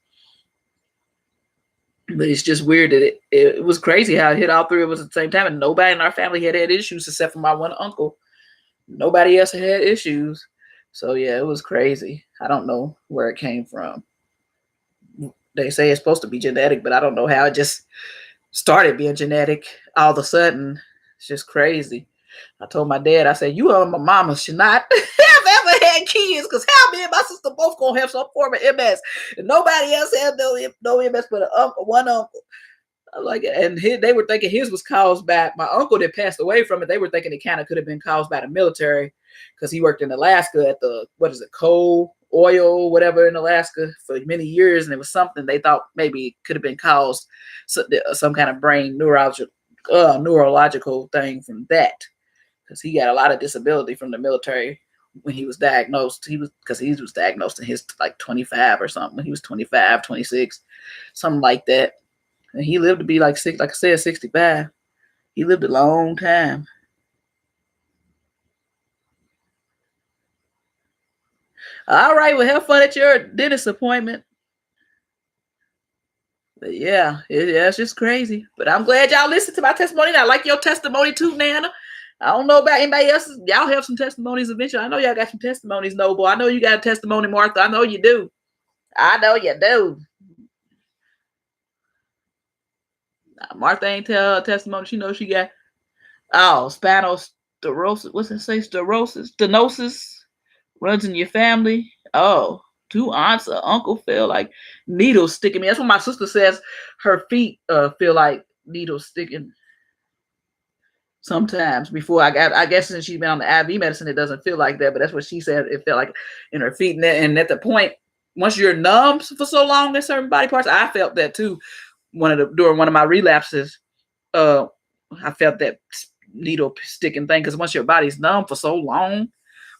But it's just weird that it was crazy how it hit all three of us at the same time. And nobody in our family had issues except for my one uncle. Nobody else had issues. So, yeah, it was crazy. I don't know where it came from. They say it's supposed to be genetic, but I don't know how it just started being genetic all of a sudden. It's just crazy. I told my dad, I said, you and my mama should not have ever had kids because how me and my sister both going to have some form of MS. And nobody else had no MS but one uncle. Like, and they were thinking his was caused by my uncle that passed away from it. They were thinking it kind of could have been caused by the military because he worked in Alaska at the, what is it, coal, oil, whatever in Alaska for many years. And it was something they thought maybe could have been caused some kind of brain neurological thing from that. Because he got a lot of disability from the military when he was diagnosed. He was diagnosed in his like 25 or something. He was 25, 26, something like that. And he lived to be like I said, 65. He lived a long time. All right, well, have fun at your dentist appointment. But yeah, it's just crazy. But I'm glad y'all listened to my testimony. And I like your testimony too, Nana. I don't know about anybody else. Y'all have some testimonies eventually. I know y'all got some testimonies, Noble. I know you got a testimony, Martha. I know you do. I know you do. Martha ain't tell her testimony. She knows she got spinal stenosis. What's it say? Stenosis runs in your family. Oh, 2 aunts or uncle feel like needles sticking me. That's what my sister says. Her feet feel like needles sticking. Sometimes before I guess since she's been on the IV medicine, it doesn't feel like that. But that's what she said. It felt like in her feet. And at the point, once you're numb for so long in certain body parts, I felt that too. During one of my relapses, I felt that needle sticking thing. Because once your body's numb for so long,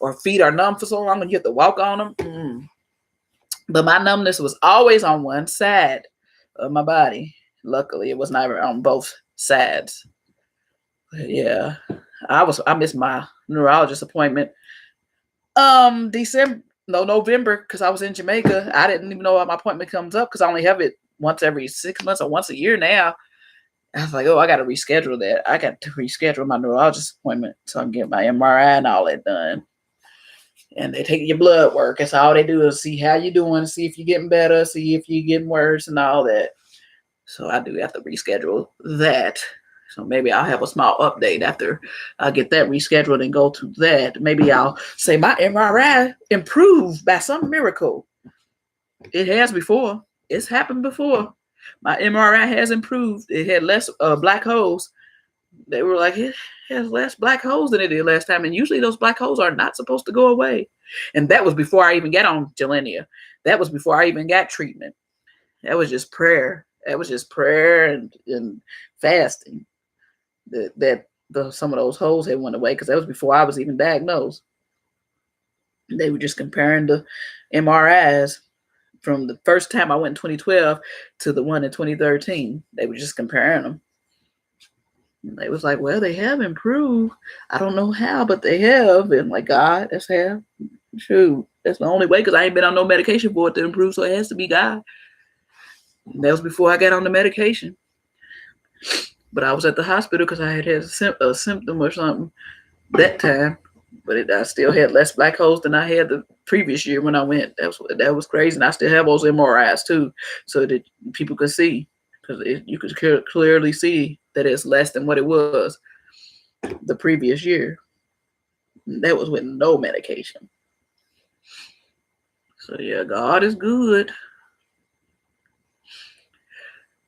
or feet are numb for so long, and you have to walk on them. But my numbness was always on one side of my body. Luckily, it was never on both sides. But yeah, I missed my neurologist appointment. November, because I was in Jamaica. I didn't even know why my appointment comes up because I only have it once every 6 months or once a year now. I was like, I got to reschedule that. I got to reschedule my neurologist appointment so I can get my MRI and all that done. And they take your blood work. That's all they do is see how you're doing, see if you're getting better, see if you're getting worse and all that. So I do have to reschedule that. So maybe I'll have a small update after I get that rescheduled and go to that. Maybe I'll say my MRI improved by some miracle. It has before. It's happened before. My MRI has improved. It had less black holes. They were like, it has less black holes than it did last time. And usually those black holes are not supposed to go away. And that was before I even got on Gilenia. That was before I even got treatment. That was just prayer. That was just prayer and fasting. Some of those holes had went away because that was before I was even diagnosed. They were just comparing the MRIs from the first time I went in 2012 to the one in 2013. They were just comparing them. And they was like, well, they have improved. I don't know how, but they have. And like, God, that's how. True. That's the only way because I ain't been on no medication for it to improve, so it has to be God. And that was before I got on the medication. But I was at the hospital because I had a symptom or something that time. But I still had less black holes than I had the previous year when I went. That was crazy. And I still have those MRIs too, so that people could see. Because you could clearly see that it's less than what it was the previous year. That was with no medication. So yeah, God is good.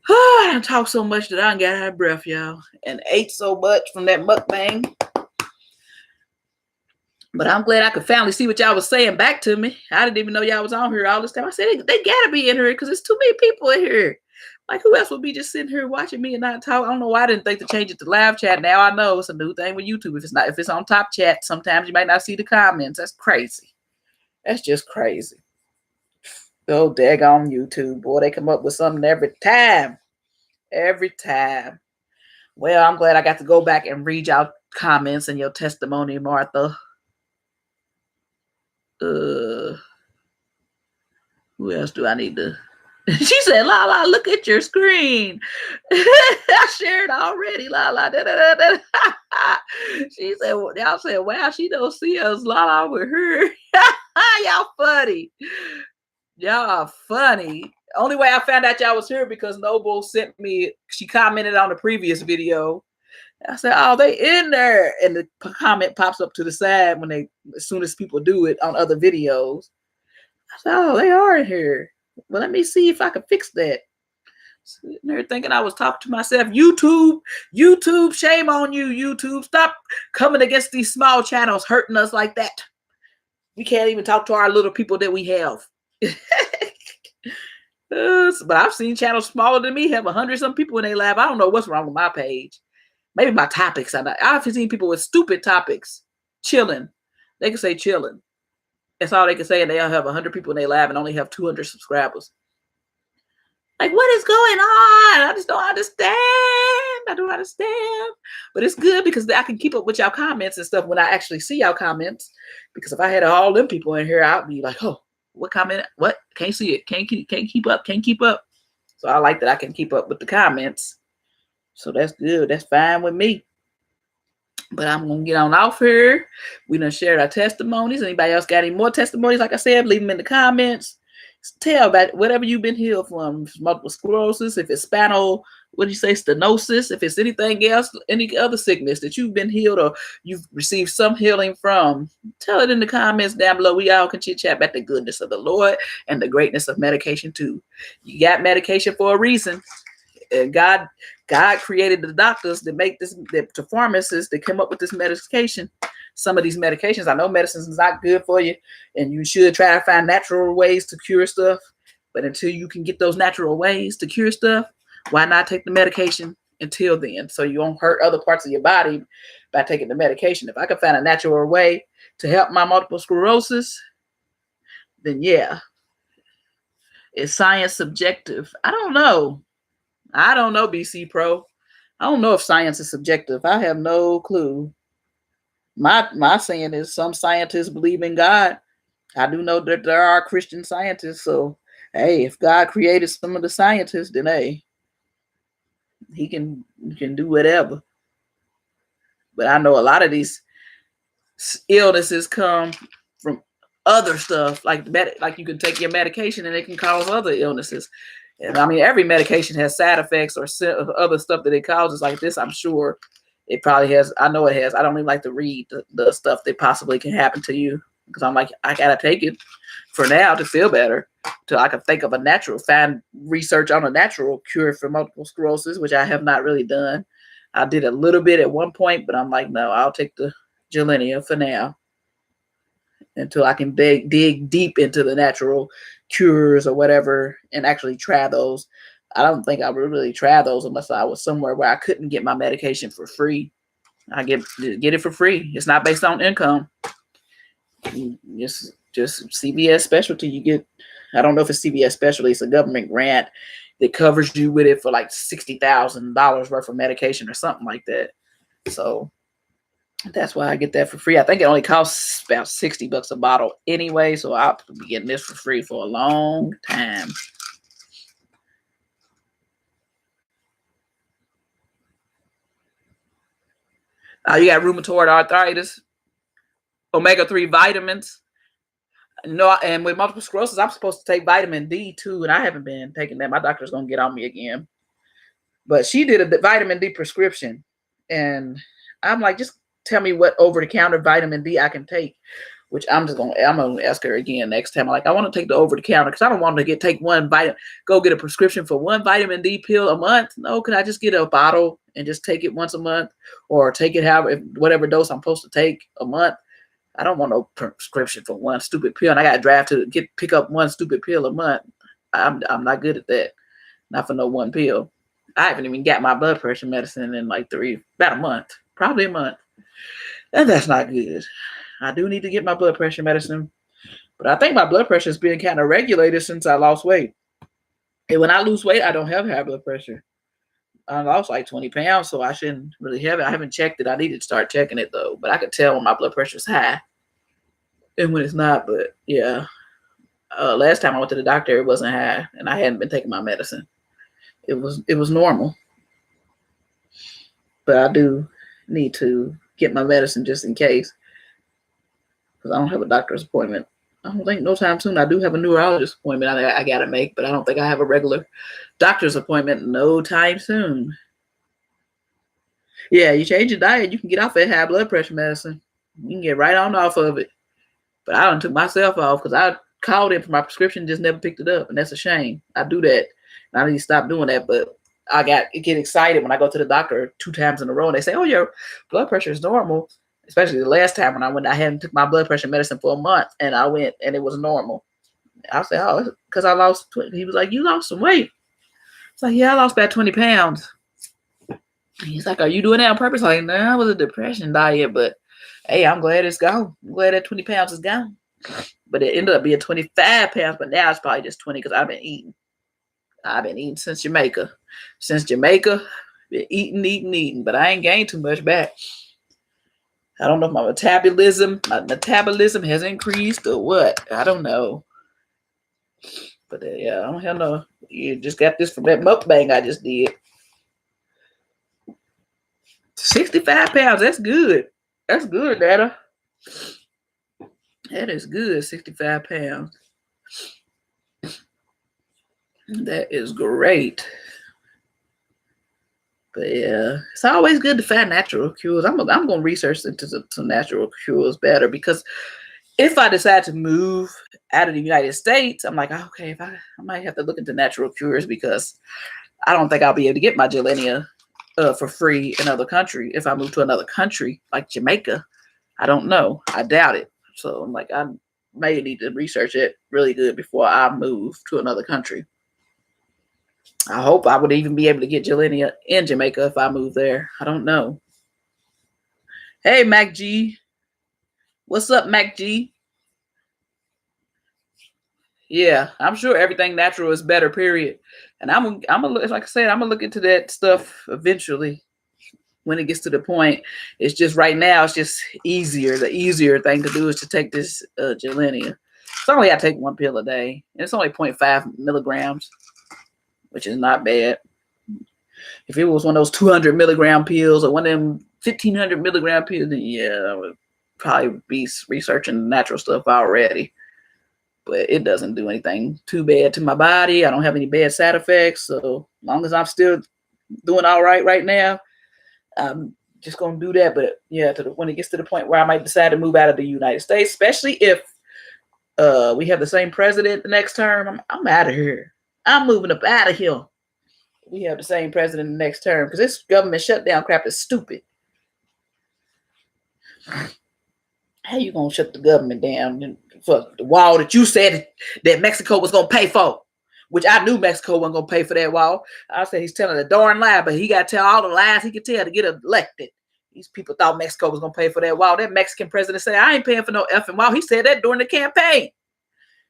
I talked so much that I got out of breath, y'all, and ate so much from that mukbang. But I'm glad I could finally see what y'all was saying back to me. I didn't even know y'all was on here all this time. I said, they gotta be in here because there's too many people in here. Like, who else would be just sitting here watching me and not talk? I don't know why I didn't think to change it to live chat. Now I know it's a new thing with YouTube. If it's on top chat, sometimes you might not see the comments. That's crazy. That's just crazy. Oh, daggone YouTube. Boy, they come up with something every time. Every time. Well, I'm glad I got to go back and read y'all comments and your testimony, Martha. Who else do I need to? She said, Lala, look at your screen. I shared already, Lala. She said, y'all said, wow, she don't see us, Lala, with her. Y'all funny. Y'all funny. Only way I found out y'all was here because Noble sent me, she commented on the previous video. I said, oh, they in there. And the comment pops up to the side as soon as people do it on other videos. I said, oh, they are in here. Well, let me see if I can fix that. Sitting there thinking I was talking to myself. YouTube, shame on you, YouTube. Stop coming against these small channels, hurting us like that. We can't even talk to our little people that we have. But I've seen channels smaller than me have 100-some people in their live. I don't know what's wrong with my page. Maybe my topics. I've seen people with stupid topics chilling. They can say chilling. That's all they can say, and they'll have 100 people in their live and only have 200 subscribers. Like, what is going on? I just don't understand. I don't understand. But it's good because I can keep up with y'all comments and stuff when I actually see y'all comments. Because if I had all them people in here, I'd be like, oh, what comment? What? Can't see it. Can't keep up. Can't keep up. So I like that I can keep up with the comments. So that's good. That's fine with me. But I'm going to get on off here. We done shared our testimonies. Anybody else got any more testimonies? Like I said, leave them in the comments. Tell about whatever you've been healed from. If it's multiple sclerosis, if it's spinal, what do you say, stenosis, if it's anything else, any other sickness that you've been healed or you've received some healing from, tell it in the comments down below. We all can chit chat about the goodness of the Lord and the greatness of medication too. You got medication for a reason. And God created the doctors that make this, the pharmacists that come up with this medication. Some of these medications, I know medicine is not good for you, and you should try to find natural ways to cure stuff. But until you can get those natural ways to cure stuff, why not take the medication until then? So you won't hurt other parts of your body by taking the medication. If I could find a natural way to help my multiple sclerosis, then yeah. Is science subjective? I don't know. BC Pro. I don't know if science is subjective. I have no clue. My saying is some scientists believe in God. I do know that there are Christian scientists. So, hey, if God created some of the scientists, then hey, he can do whatever. But I know a lot of these illnesses come from other stuff, like you can take your medication and it can cause other illnesses. And I mean, every medication has side effects or other stuff that it causes like this. I'm sure it probably has. I know it has. I don't even like to read the stuff that possibly can happen to you because I'm like, I got to take it for now to feel better, till I can think of find research on a natural cure for multiple sclerosis, which I have not really done. I did a little bit at one point, but I'm like, no, I'll take the Gilenia for now until I can dig deep into the natural cures or whatever and actually try those. I don't think I would really try those unless I was somewhere where I couldn't get my medication for free. I get it for free. It's not based on income. Just CVS specialty. You get, I don't know if it's CVS specialty. It's a government grant that covers you with it for like $60,000 worth of medication or something like that. So that's why I get that for free. I think it only costs about $60 a bottle anyway. So I'll be getting this for free for a long time. You got rheumatoid arthritis, omega-3 vitamins. No, and with multiple sclerosis, I'm supposed to take vitamin D too, and I haven't been taking that. My doctor's gonna get on me again. But she did a vitamin D prescription, and I'm like, just tell me what over-the-counter vitamin D I can take. Which I'm gonna ask her again next time. I'm like, I want to take the over-the-counter because I don't want to take go get a prescription for one vitamin D pill a month. No, can I just get a bottle and just take it once a month, or take it whatever dose I'm supposed to take a month? I don't want no prescription for one stupid pill, and I got to drive to pick up one stupid pill a month. I'm not good at that. Not for no one pill. I haven't even got my blood pressure medicine in like about a month, probably a month, and that's not good. I do need to get my blood pressure medicine, but I think my blood pressure has been kind of regulated since I lost weight. And when I lose weight, I don't have high blood pressure. I lost like 20 pounds, so I shouldn't really have it. I haven't checked it. I need to start checking it though, but I could tell when my blood pressure is high and when it's not. But yeah, last time I went to the doctor, it wasn't high, and I hadn't been taking my medicine. It was normal, but I do need to get my medicine just in case, because I don't have a doctor's appointment. I don't think no time soon. I do have a neurologist appointment I got to make, but I don't think I have a regular doctor's appointment no time soon. Yeah, you change your diet, you can get off that high blood pressure medicine. You can get right on off of it. But I done took myself off because I called in for my prescription, just never picked it up, and that's a shame. I do that I need to stop doing that. But I get excited when I go to the doctor 2 times in a row and they say, "Oh, your blood pressure is normal." Especially the last time when I went, I hadn't took my blood pressure medicine for a month, and I went and it was normal. I said, "Oh, because I lost." He was like, "You lost some weight." It's like, "Yeah, I lost about 20 pounds." He's like, "Are you doing that on purpose?" I'm like, "No, it was a depression diet, but hey, I'm glad it's gone. I'm glad that 20 pounds is gone." But it ended up being 25 pounds, but now it's probably just 20 because I've been eating. I've been eating since Jamaica. Since Jamaica, been eating, but I ain't gained too much back. I don't know if my metabolism has increased or what. I don't know. But yeah, I don't have no. You just got this from that mukbang I just did. 65 pounds. That's good. That's good, Dada. That is good. 65 pounds. That is great. But yeah, it's always good to find natural cures. I'm going to research into some natural cures better because if I decide to move out of the United States, I'm like, okay, I might have to look into natural cures because I don't think I'll be able to get my Gilenia for free in another country. If I move to another country like Jamaica, I don't know. I doubt it. So I'm like, I may need to research it really good before I move to another country. I hope I would even be able to get Gilenia in Jamaica if I move there. I don't know. Hey, Mac G. What's up, Mac G? Yeah, I'm sure everything natural is better, period. And I'm gonna like I said, I'm gonna look into that stuff eventually when it gets to the point. It's just right now, it's just easier. The easier thing to do is to take this Gilenia. So I only got to take one pill a day. And it's only 0.5 milligrams, which is not bad. If it was one of those 200 milligram pills or one of them 1500 milligram pills, then yeah, I would probably be researching natural stuff already. But it doesn't do anything too bad to my body. I don't have any bad side effects. So as long as I'm still doing all right now, I'm just going to do that. But yeah, when it gets to the point where I might decide to move out of the United States, especially if we have the same president the next term, I'm out of here. I'm moving up out of here. We have the same president the next term because this government shutdown crap is stupid. How you gonna shut the government down for the wall that you said that Mexico was gonna pay for? Which I knew Mexico wasn't gonna pay for that wall. I said he's telling a darn lie, but he got to tell all the lies he could tell to get elected. These people thought Mexico was gonna pay for that wall. That Mexican president said, "I ain't paying for no effing wall." He said that during the campaign,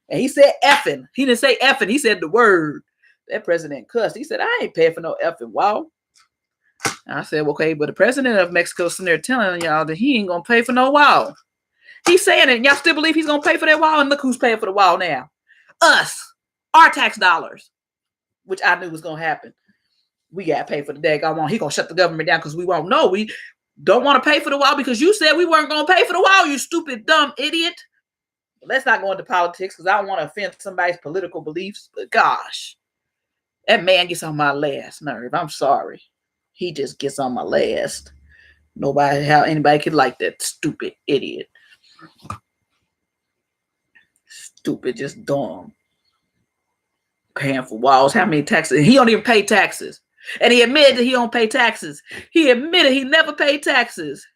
and he said effing. He didn't say effing. He said the word. That president cussed. He said, "I ain't paying for no effing wall." I said, "Okay, but the president of Mexico sitting there telling y'all that he ain't gonna pay for no wall." He's saying it, and y'all still believe he's gonna pay for that wall? And look who's paying for the wall now. Us. Our tax dollars. Which I knew was gonna happen. We gotta pay for the daggone wall. He gonna shut the government down because we won't. No, we don't want to pay for the wall because you said we weren't gonna pay for the wall, you stupid, dumb idiot. Let's not go into politics because I don't want to offend somebody's political beliefs. But gosh, that man gets on my last nerve. I'm sorry. He just gets on my last. Nobody, how anybody could like that stupid idiot. Stupid, just dumb. Paying for walls. How many taxes? He don't even pay taxes. And he admitted that he don't pay taxes. He admitted he never paid taxes.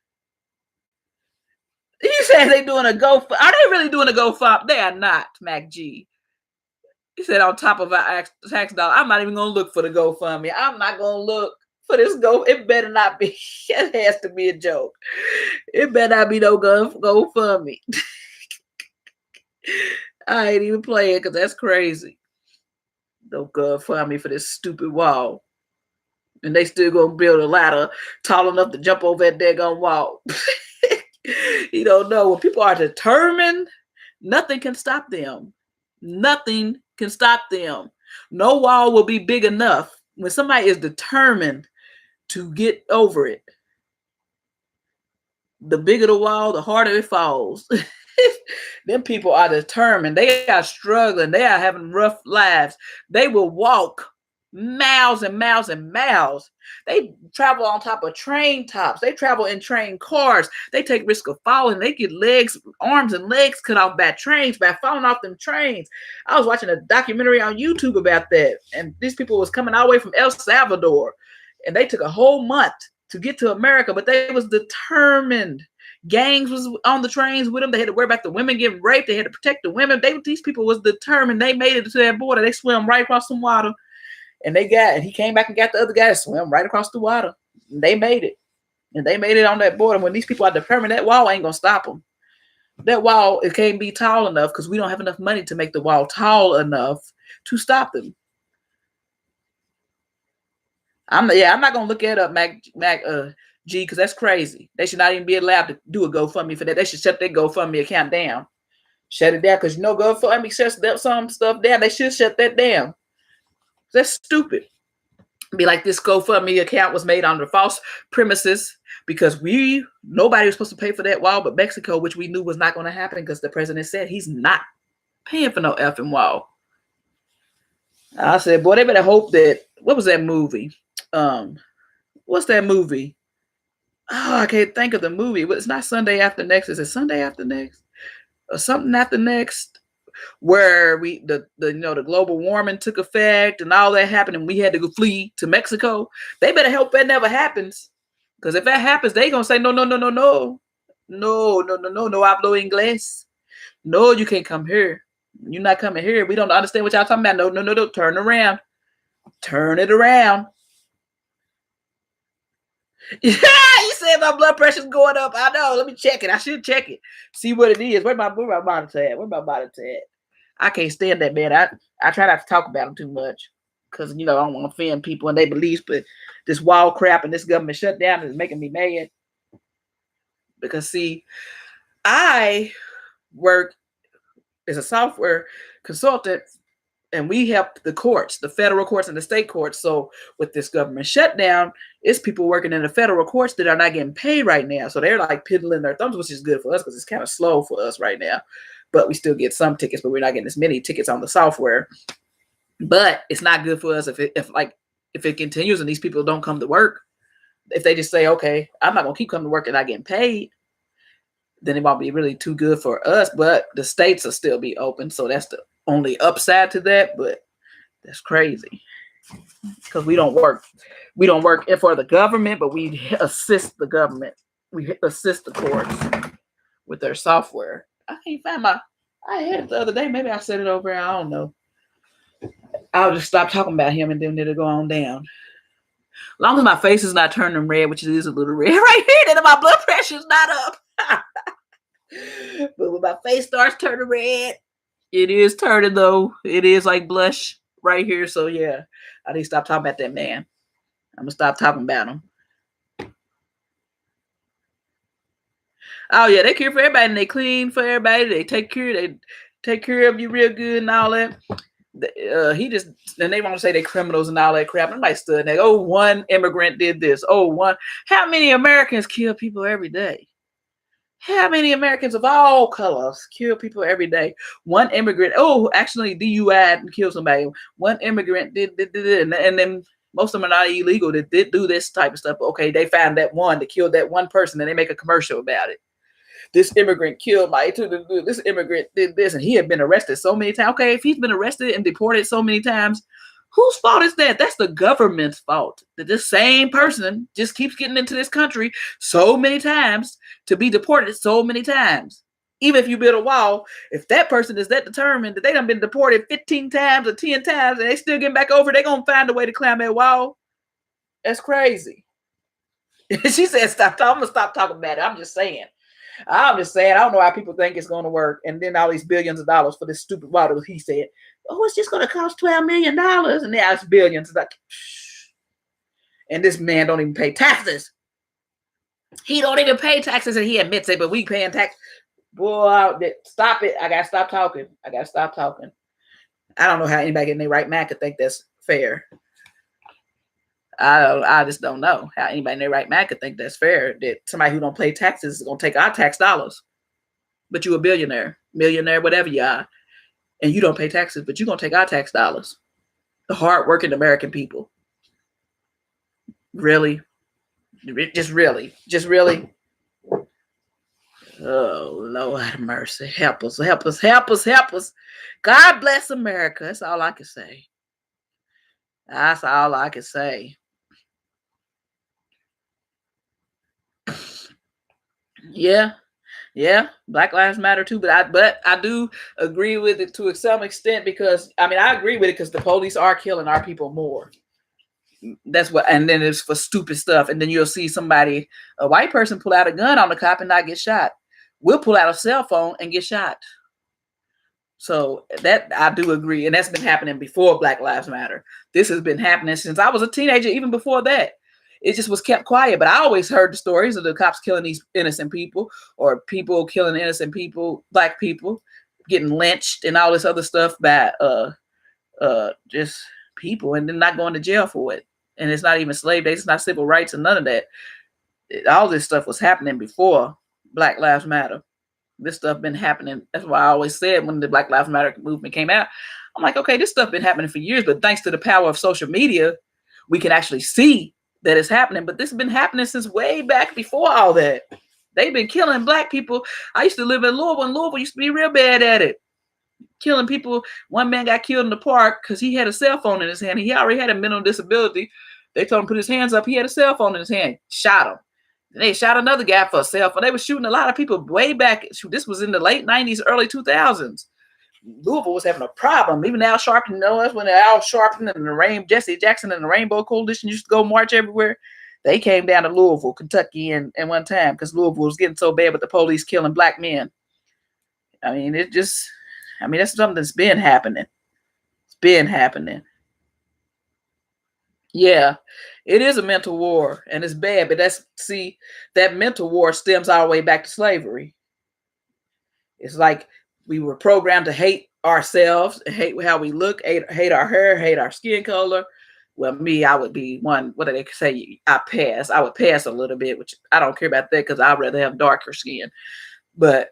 He says they doing a GoFund. Are they really doing a GoFund? They are not, Mac G. He said on top of our tax dollar, I'm not even going to look for the GoFundMe. I'm not going to look for this It better not be. It has to be a joke. It better not be no GoFundMe. I ain't even playing because that's crazy. No GoFundMe for this stupid wall. And they still going to build a ladder tall enough to jump over that daggone wall. You don't know. When people are determined, nothing can stop them. Nothing can stop them. No wall will be big enough. When somebody is determined to get over it, the bigger the wall, the harder it falls. Them people are determined. They are struggling. They are having rough lives. They will walk miles and miles and miles. They travel on top of train tops. They travel in train cars. They take risk of falling. They get arms and legs cut off by trains, by falling off them trains. I was watching a documentary on YouTube about that. And these people was coming all the way from El Salvador. And they took a whole month to get to America, but they was determined. Gangs was on the trains with them. They had to worry about the women getting raped. They had to protect the women. These people was determined. They made it to that border. They swam right across some water. And he came back and got the other guy to swim right across the water. And they made it. And they made it on that border. When these people are determined, that wall ain't going to stop them. That wall, it can't be tall enough because we don't have enough money to make the wall tall enough to stop them. I'm not going to look it up, Mac G, because that's crazy. They should not even be allowed to do a GoFundMe for that. They should shut their GoFundMe account down. Shut it down because GoFundMe shuts some stuff down. They should shut that down. That's stupid. Be like, this GoFundMe account was made on the false premises because nobody was supposed to pay for that wall but Mexico, which we knew was not going to happen because the president said he's not paying for no effing wall. I said, boy, they better hope that, what was that movie? What's that movie? Oh, I can't think of the movie. But it's not Sunday After Next. Is it Sunday After Next? Or something after next? Where the global warming took effect and all that happened and we had to go flee to Mexico. They better hope that never happens. Because if that happens, they gonna say, no, hablo inglés. No, you can't come here. You're not coming here. We don't understand what y'all talking about. No, turn around. Turn it around. Yeah, you said my blood pressure's going up. I know. Let me check it. I should check it. See what it is. Where my monitor at? Where my monitor at? I can't stand that, man. I try not to talk about them too much because, I don't want to offend people and their beliefs, but this wall crap and this government shutdown is making me mad. Because, see, I work as a software consultant and we help the courts, the federal courts and the state courts. So with this government shutdown, it's people working in the federal courts that are not getting paid right now. So they're like piddling their thumbs, which is good for us because it's kind of slow for us right now. But we still get some tickets, but we're not getting as many tickets on the software. But it's not good for us if it continues and these people don't come to work. If they just say, okay, I'm not going to keep coming to work and not getting paid, then it won't be really too good for us. But the states will still be open. So that's the only upside to that. But that's crazy because we don't work for the government, but we assist the government. We assist the courts with their software. I can't find I had it the other day. Maybe I said it over. I don't know. I'll just stop talking about him and then it'll go on down. As long as my face is not turning red, which it is a little red right here, then my blood pressure's not up. But when my face starts turning red, it is turning though. It is like blush right here. So yeah, I need to stop talking about that man. I'm gonna stop talking about him. Oh yeah, they care for everybody and they clean for everybody. They take care of you real good and all that. And they want to say they criminals and all that crap. I'm like studying that. Oh, one immigrant did this. How many Americans kill people every day? How many Americans of all colors kill people every day? One immigrant, actually DUI and kill somebody. One immigrant did, and then most of them are not illegal that did do this type of stuff. Okay, they found that one that killed that one person and they make a commercial about it. This immigrant killed this immigrant did this and he had been arrested so many times. Okay, if he's been arrested and deported so many times, whose fault is that? That's the government's fault. That this same person just keeps getting into this country so many times to be deported so many times. Even if you build a wall, if that person is that determined that they done been deported 15 times or 10 times and they still getting back over, they're going to find a way to climb that wall. That's crazy. She said, I'm going to stop talking about it. I'm just saying. I don't know how people think it's going to work. And then all these billions of dollars for this stupid water, he said, it's just going to cost $12 million. And now it's billions. It's like, shh. And this man don't even pay taxes. He don't even pay taxes and he admits it, but we paying tax. Boy, stop it. I got to stop talking. I don't know how anybody in their right mind could think that's fair. I just don't know how anybody in their right mind could think that's fair, that somebody who don't pay taxes is going to take our tax dollars. But you a millionaire, whatever you are, and you don't pay taxes, but you're going to take our tax dollars. The hardworking American people. Really? Just really? Just really? Oh, Lord have mercy. Help us, help us, help us, help us. God bless America. That's all I can say. That's all I can say. Yeah. Yeah, Black Lives Matter too, but I do agree with it to some extent because I mean I agree with it because the police are killing our people more. That's what, and then it's for stupid stuff, and then you'll see somebody, a white person, pull out a gun on the cop and not get shot. We'll pull out a cell phone and get shot. So that I do agree, and that's been happening before Black Lives Matter. This has been happening since I was a teenager, even before that. It just was kept quiet, but I always heard the stories of the cops killing these innocent people, or people killing innocent people, black people, getting lynched and all this other stuff by just people, and then not going to jail for it. And it's not even slave days, it's not civil rights and none of that. All this stuff was happening before Black Lives Matter. This stuff been happening. That's why I always said when the Black Lives Matter movement came out, I'm like, okay, this stuff been happening for years, but thanks to the power of social media, we can actually see that it's happening. But this has been happening since way back before all that. They've been killing black people. I used to live in Louisville, and Louisville used to be real bad at it. Killing people. One man got killed in the park because he had a cell phone in his hand. He already had a mental disability. They told him to put his hands up. He had a cell phone in his hand. Shot him. And they shot another guy for a cell phone. They were shooting a lot of people way back. This was in the late 90s, early 2000s. Louisville was having a problem. Even Al Sharpton, that's when Al Sharpton and Jesse Jackson and the Rainbow Coalition used to go march everywhere. They came down to Louisville, Kentucky, and one time because Louisville was getting so bad with the police killing black men. I mean, that's something that's been happening. It's been happening. Yeah, it is a mental war, and it's bad. But that mental war stems all the way back to slavery. It's like we were programmed to hate ourselves, hate how we look, hate our hair, hate our skin color. Well, me, I would be one. What do they say? I would pass a little bit, which I don't care about that because I'd rather have darker skin. But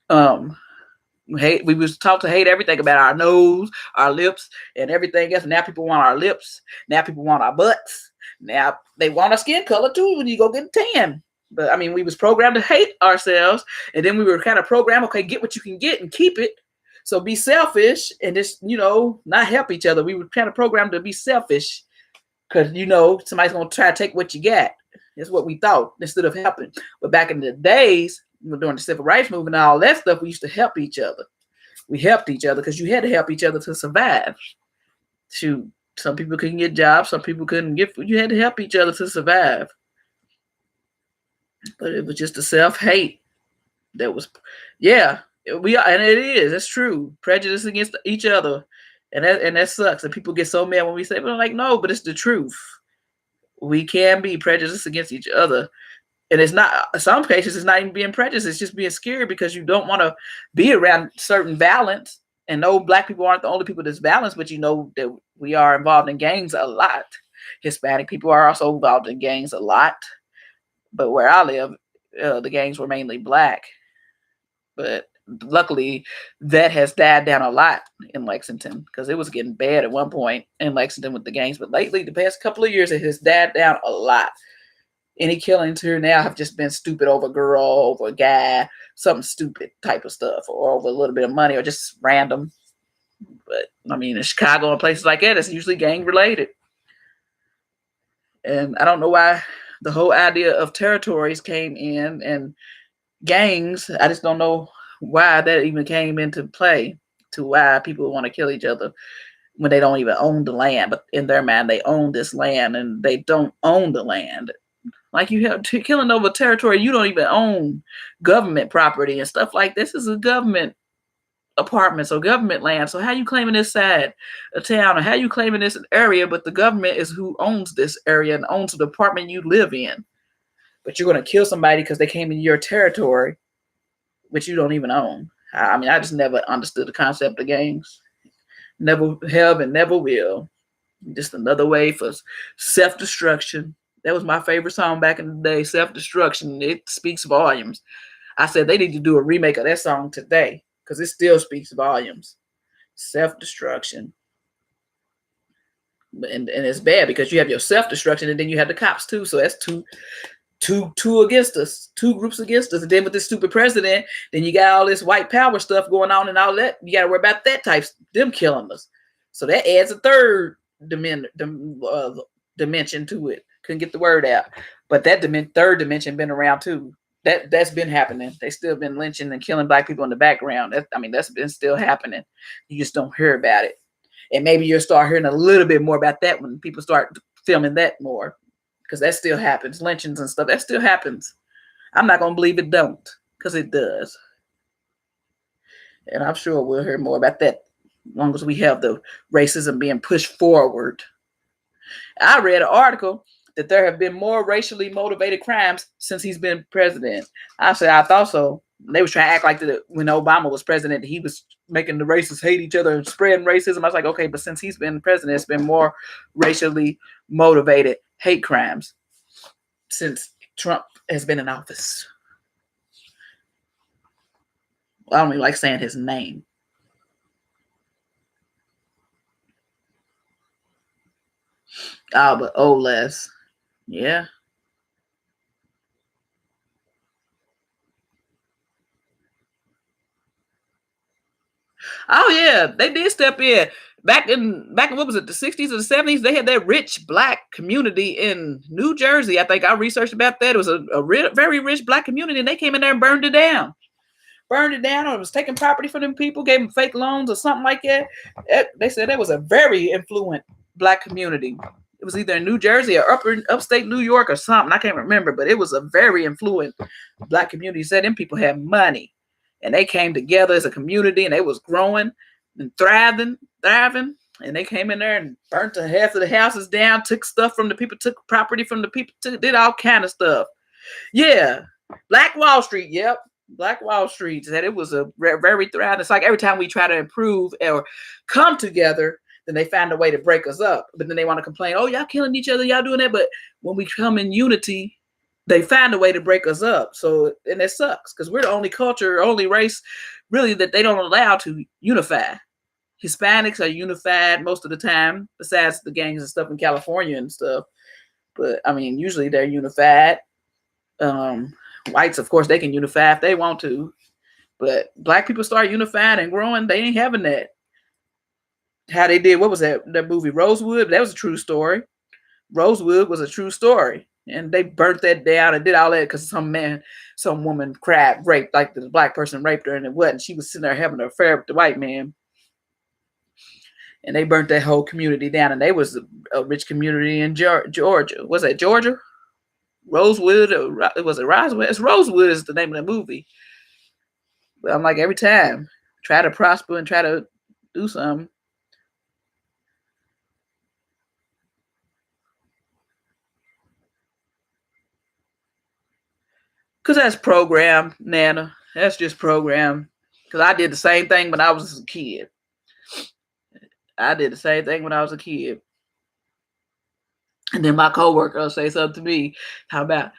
we was taught to hate everything about our nose, our lips, and everything else. Now people want our lips. Now people want our butts. Now they want our skin color too when you go get a tan. But I mean, we was programmed to hate ourselves, and then we were kind of programmed, okay, get what you can get and keep it. So be selfish and just, not help each other. We were kind of programmed to be selfish because, somebody's going to try to take what you got. That's what we thought instead of helping. But back in the days, during the civil rights movement and all that stuff, we used to help each other. We helped each other because you had to help each other to survive. Shoot, some people couldn't get jobs. Some people couldn't get food. You had to help each other to survive. But it was just a self-hate that was, yeah, and it is. That's true. Prejudice against each other, and that sucks. And people get so mad when we say, "But I'm like, no, but it's the truth. We can be prejudiced against each other, and it's not. In some cases, it's not even being prejudiced. It's just being scared because you don't want to be around certain violence. And no, black people aren't the only people that's balanced, but that we are involved in gangs a lot. Hispanic people are also involved in gangs a lot. But where I live, the gangs were mainly black. But luckily, that has died down a lot in Lexington because it was getting bad at one point in Lexington with the gangs. But lately, the past couple of years, it has died down a lot. Any killings here now have just been stupid over a girl, over a guy, something stupid type of stuff, or over a little bit of money, or just random. But I mean, in Chicago and places like that, it's usually gang related. And I don't know why the whole idea of territories came in and gangs. I just don't know why that even came into play to why people want to kill each other when they don't even own the land. But in their mind, they own this land and they don't own the land. Like you have killing over territory, you don't even own government property and stuff like this. Is a government apartments or government land. So how you claiming this side of town, or how you claiming this area, but the government is who owns this area and owns the apartment you live in. But you're going to kill somebody because they came in your territory, which you don't even own. I mean, I just never understood the concept of gangs. Never have and never will. Just another way for self-destruction. That was my favorite song back in the day, Self-Destruction. It speaks volumes. I said they need to do a remake of that song today because it still speaks volumes. Self-destruction. and it's bad because you have your self-destruction and then you have the cops too. So that's two against us, two groups against us. And then with this stupid president, then you got all this white power stuff going on and all that. You got to worry about that type, them killing us. So that adds a third dimension to it. Couldn't get the word out, but that third dimension been around too. That's been happening. They still been lynching and killing black people in the background. That's been still happening. You just don't hear about it. And maybe you'll start hearing a little bit more about that when people start filming that more, because that still happens. Lynchings and stuff, that still happens. I'm not gonna believe it don't, because it does. And I'm sure we'll hear more about that as long as we have the racism being pushed forward. I read an article that there have been more racially motivated crimes since he's been president. I said, I thought so. They was trying to act like that when Obama was president, he was making the racists hate each other and spreading racism. I was like, okay, but since he's been president, it's been more racially motivated hate crimes since Trump has been in office. Well, I don't even like saying his name. Oh, but less. Yeah. Oh yeah, they did step in. Back in what was it, the 60s or the 70s, they had that rich black community in New Jersey. I think I researched about that. It was a very rich black community, and they came in there and burned it down. Burned it down, or was taking property from them people, gave them fake loans or something like that. They said that was a very influent black community. It was either in New Jersey or upstate New York or something. I can't remember, but it was a very influent black community. Said them people had money, and they came together as a community, and they was growing and thriving. And they came in there and burnt half of the houses down, took stuff from the people, took property from the people, did all kind of stuff. Yeah, Black Wall Street. Yep. Black Wall Street. That it was a very thriving. It's like every time we try to improve or come together, then they find a way to break us up. But then they want to complain, oh, y'all killing each other, y'all doing that. But when we come in unity, they find a way to break us up. So, and it sucks because we're the only culture, only race really that they don't allow to unify. Hispanics are unified most of the time, besides the gangs and stuff in California and stuff. But I mean, usually they're unified. Whites, of course, they can unify if they want to. But black people start unifying and growing, they ain't having that. How they did, what was that movie, Rosewood? That was a true story. Rosewood was a true story. And they burnt that down and did all that because some woman raped, like the black person raped her, and it wasn't. She was sitting there having an affair with the white man. And they burnt that whole community down. And they was a rich community in Georgia. Was that Georgia? Rosewood? Was it Rosewood? It's Rosewood is the name of the movie. But I'm like, every time, try to prosper and try to do something. Because that's programmed, Nana. That's just programmed. Because I did the same thing when I was a kid. And then my coworker will say something to me. How about,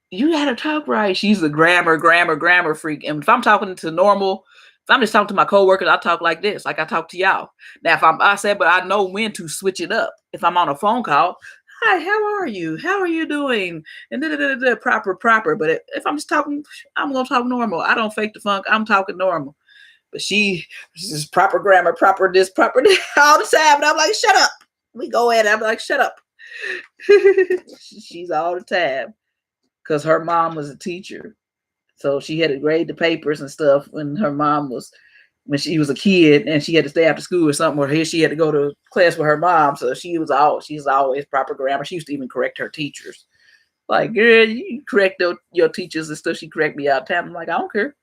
you gotta talk right. She's a grammar freak. And if I'm talking to if I'm just talking to my coworkers, I talk like this, like I talk to y'all. Now, but I know when to switch it up. If I'm on a phone call, hi, how are you? How are you doing? And proper. But if I'm just talking, I'm gonna talk normal. I don't fake the funk. I'm talking normal. But she's proper grammar, proper this all the time. And I'm like, shut up. We go at it. I'm like, shut up. She's all the time. Because her mom was a teacher. So she had to grade the papers and stuff when she was a kid and she had to stay after school or something, or she had to go to class with her mom. So she's always proper grammar. She used to even correct her teachers. Like, girl, you correct your teachers and stuff. She correct me all the time. I'm like, I don't care.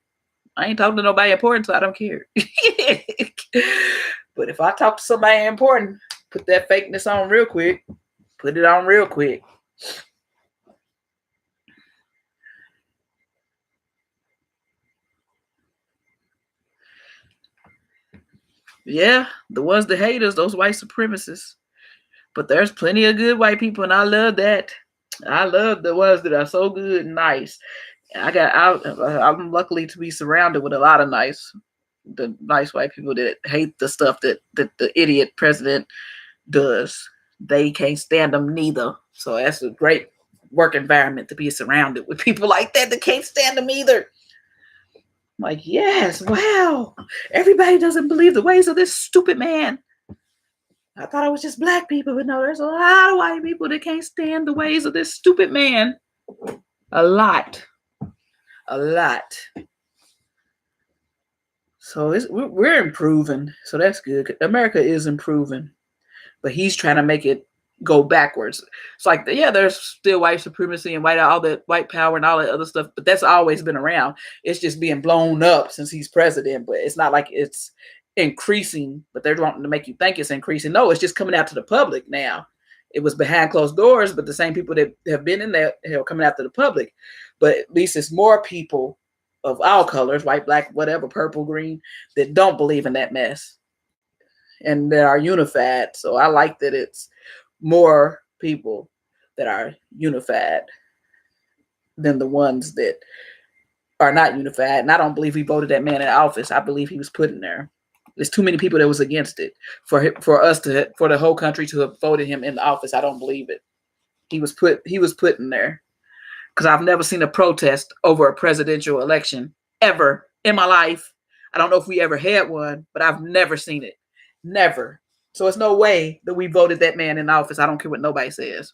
I ain't talking to nobody important, so I don't care. But if I talk to somebody important, put that fakeness on real quick. Put it on real quick. Yeah, the ones that hate us, those white supremacists. But there's plenty of good white people, and I love that. I love the ones that are so good and nice. I'm lucky to be surrounded with a lot of nice white people that hate the stuff that the idiot president does. they can't stand them neither. So that's a great work environment to be surrounded with people like that can't stand them either. I'm like, yes, wow. Everybody doesn't believe the ways of this stupid man. I thought it was just black people, but no, there's a lot of white people that can't stand the ways of this stupid man. A lot. So we're improving. So that's good. America is improving. But he's trying to make it go backwards. It's like, yeah, there's still white supremacy and all that white power and all that other stuff, but that's always been around. It's just being blown up since he's president, but it's not like it's increasing, but they're wanting to make you think it's increasing. No, it's just coming out to the public now. It was behind closed doors, but the same people that have been in there are coming out to the public. But at least it's more people of all colors, white, black, whatever, purple, green, that don't believe in that mess and that are unified. So I like that it's more people that are unified than the ones that are not unified. And I don't believe he voted that man in office. I believe he was put in there. There's too many people that was against it for the whole country to have voted him in the office. I don't believe it. He was put in there because I've never seen a protest over a presidential election ever in my life. I don't know if we ever had one, but I've never seen it. Never. So it's no way that we voted that man in office. I don't care what nobody says.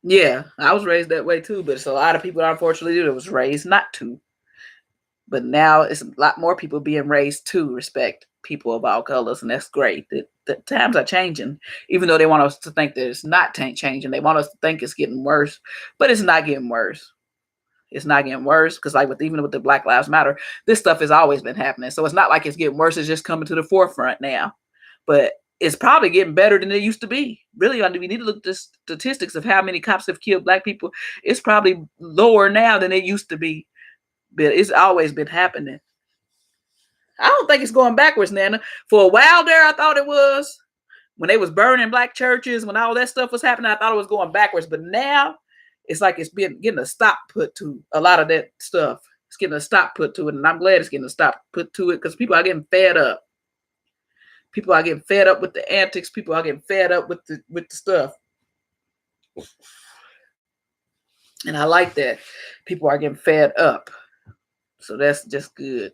Yeah, I was raised that way too, but it's a lot of people, unfortunately, that was raised not to. But now it's a lot more people being raised to respect people of all colors, and that's great. The times are changing, even though they want us to think that it's not changing. They want us to think it's getting worse, but it's not getting worse. It's not getting worse because, like, even with the Black Lives Matter, this stuff has always been happening. So it's not like it's getting worse. It's just coming to the forefront now. But it's probably getting better than it used to be. Really, we need to look at the statistics of how many cops have killed black people. It's probably lower now than it used to be. But it's always been happening. I don't think it's going backwards, Nana. For a while there, I thought it was. When they was burning black churches, when all that stuff was happening, I thought it was going backwards. But now, it's like it's been getting a stop put to a lot of that stuff. It's getting a stop put to it. And I'm glad it's getting a stop put to it because people are getting fed up. People are getting fed up with the antics. People are getting fed up with the stuff. And I like that. People are getting fed up. So that's just good.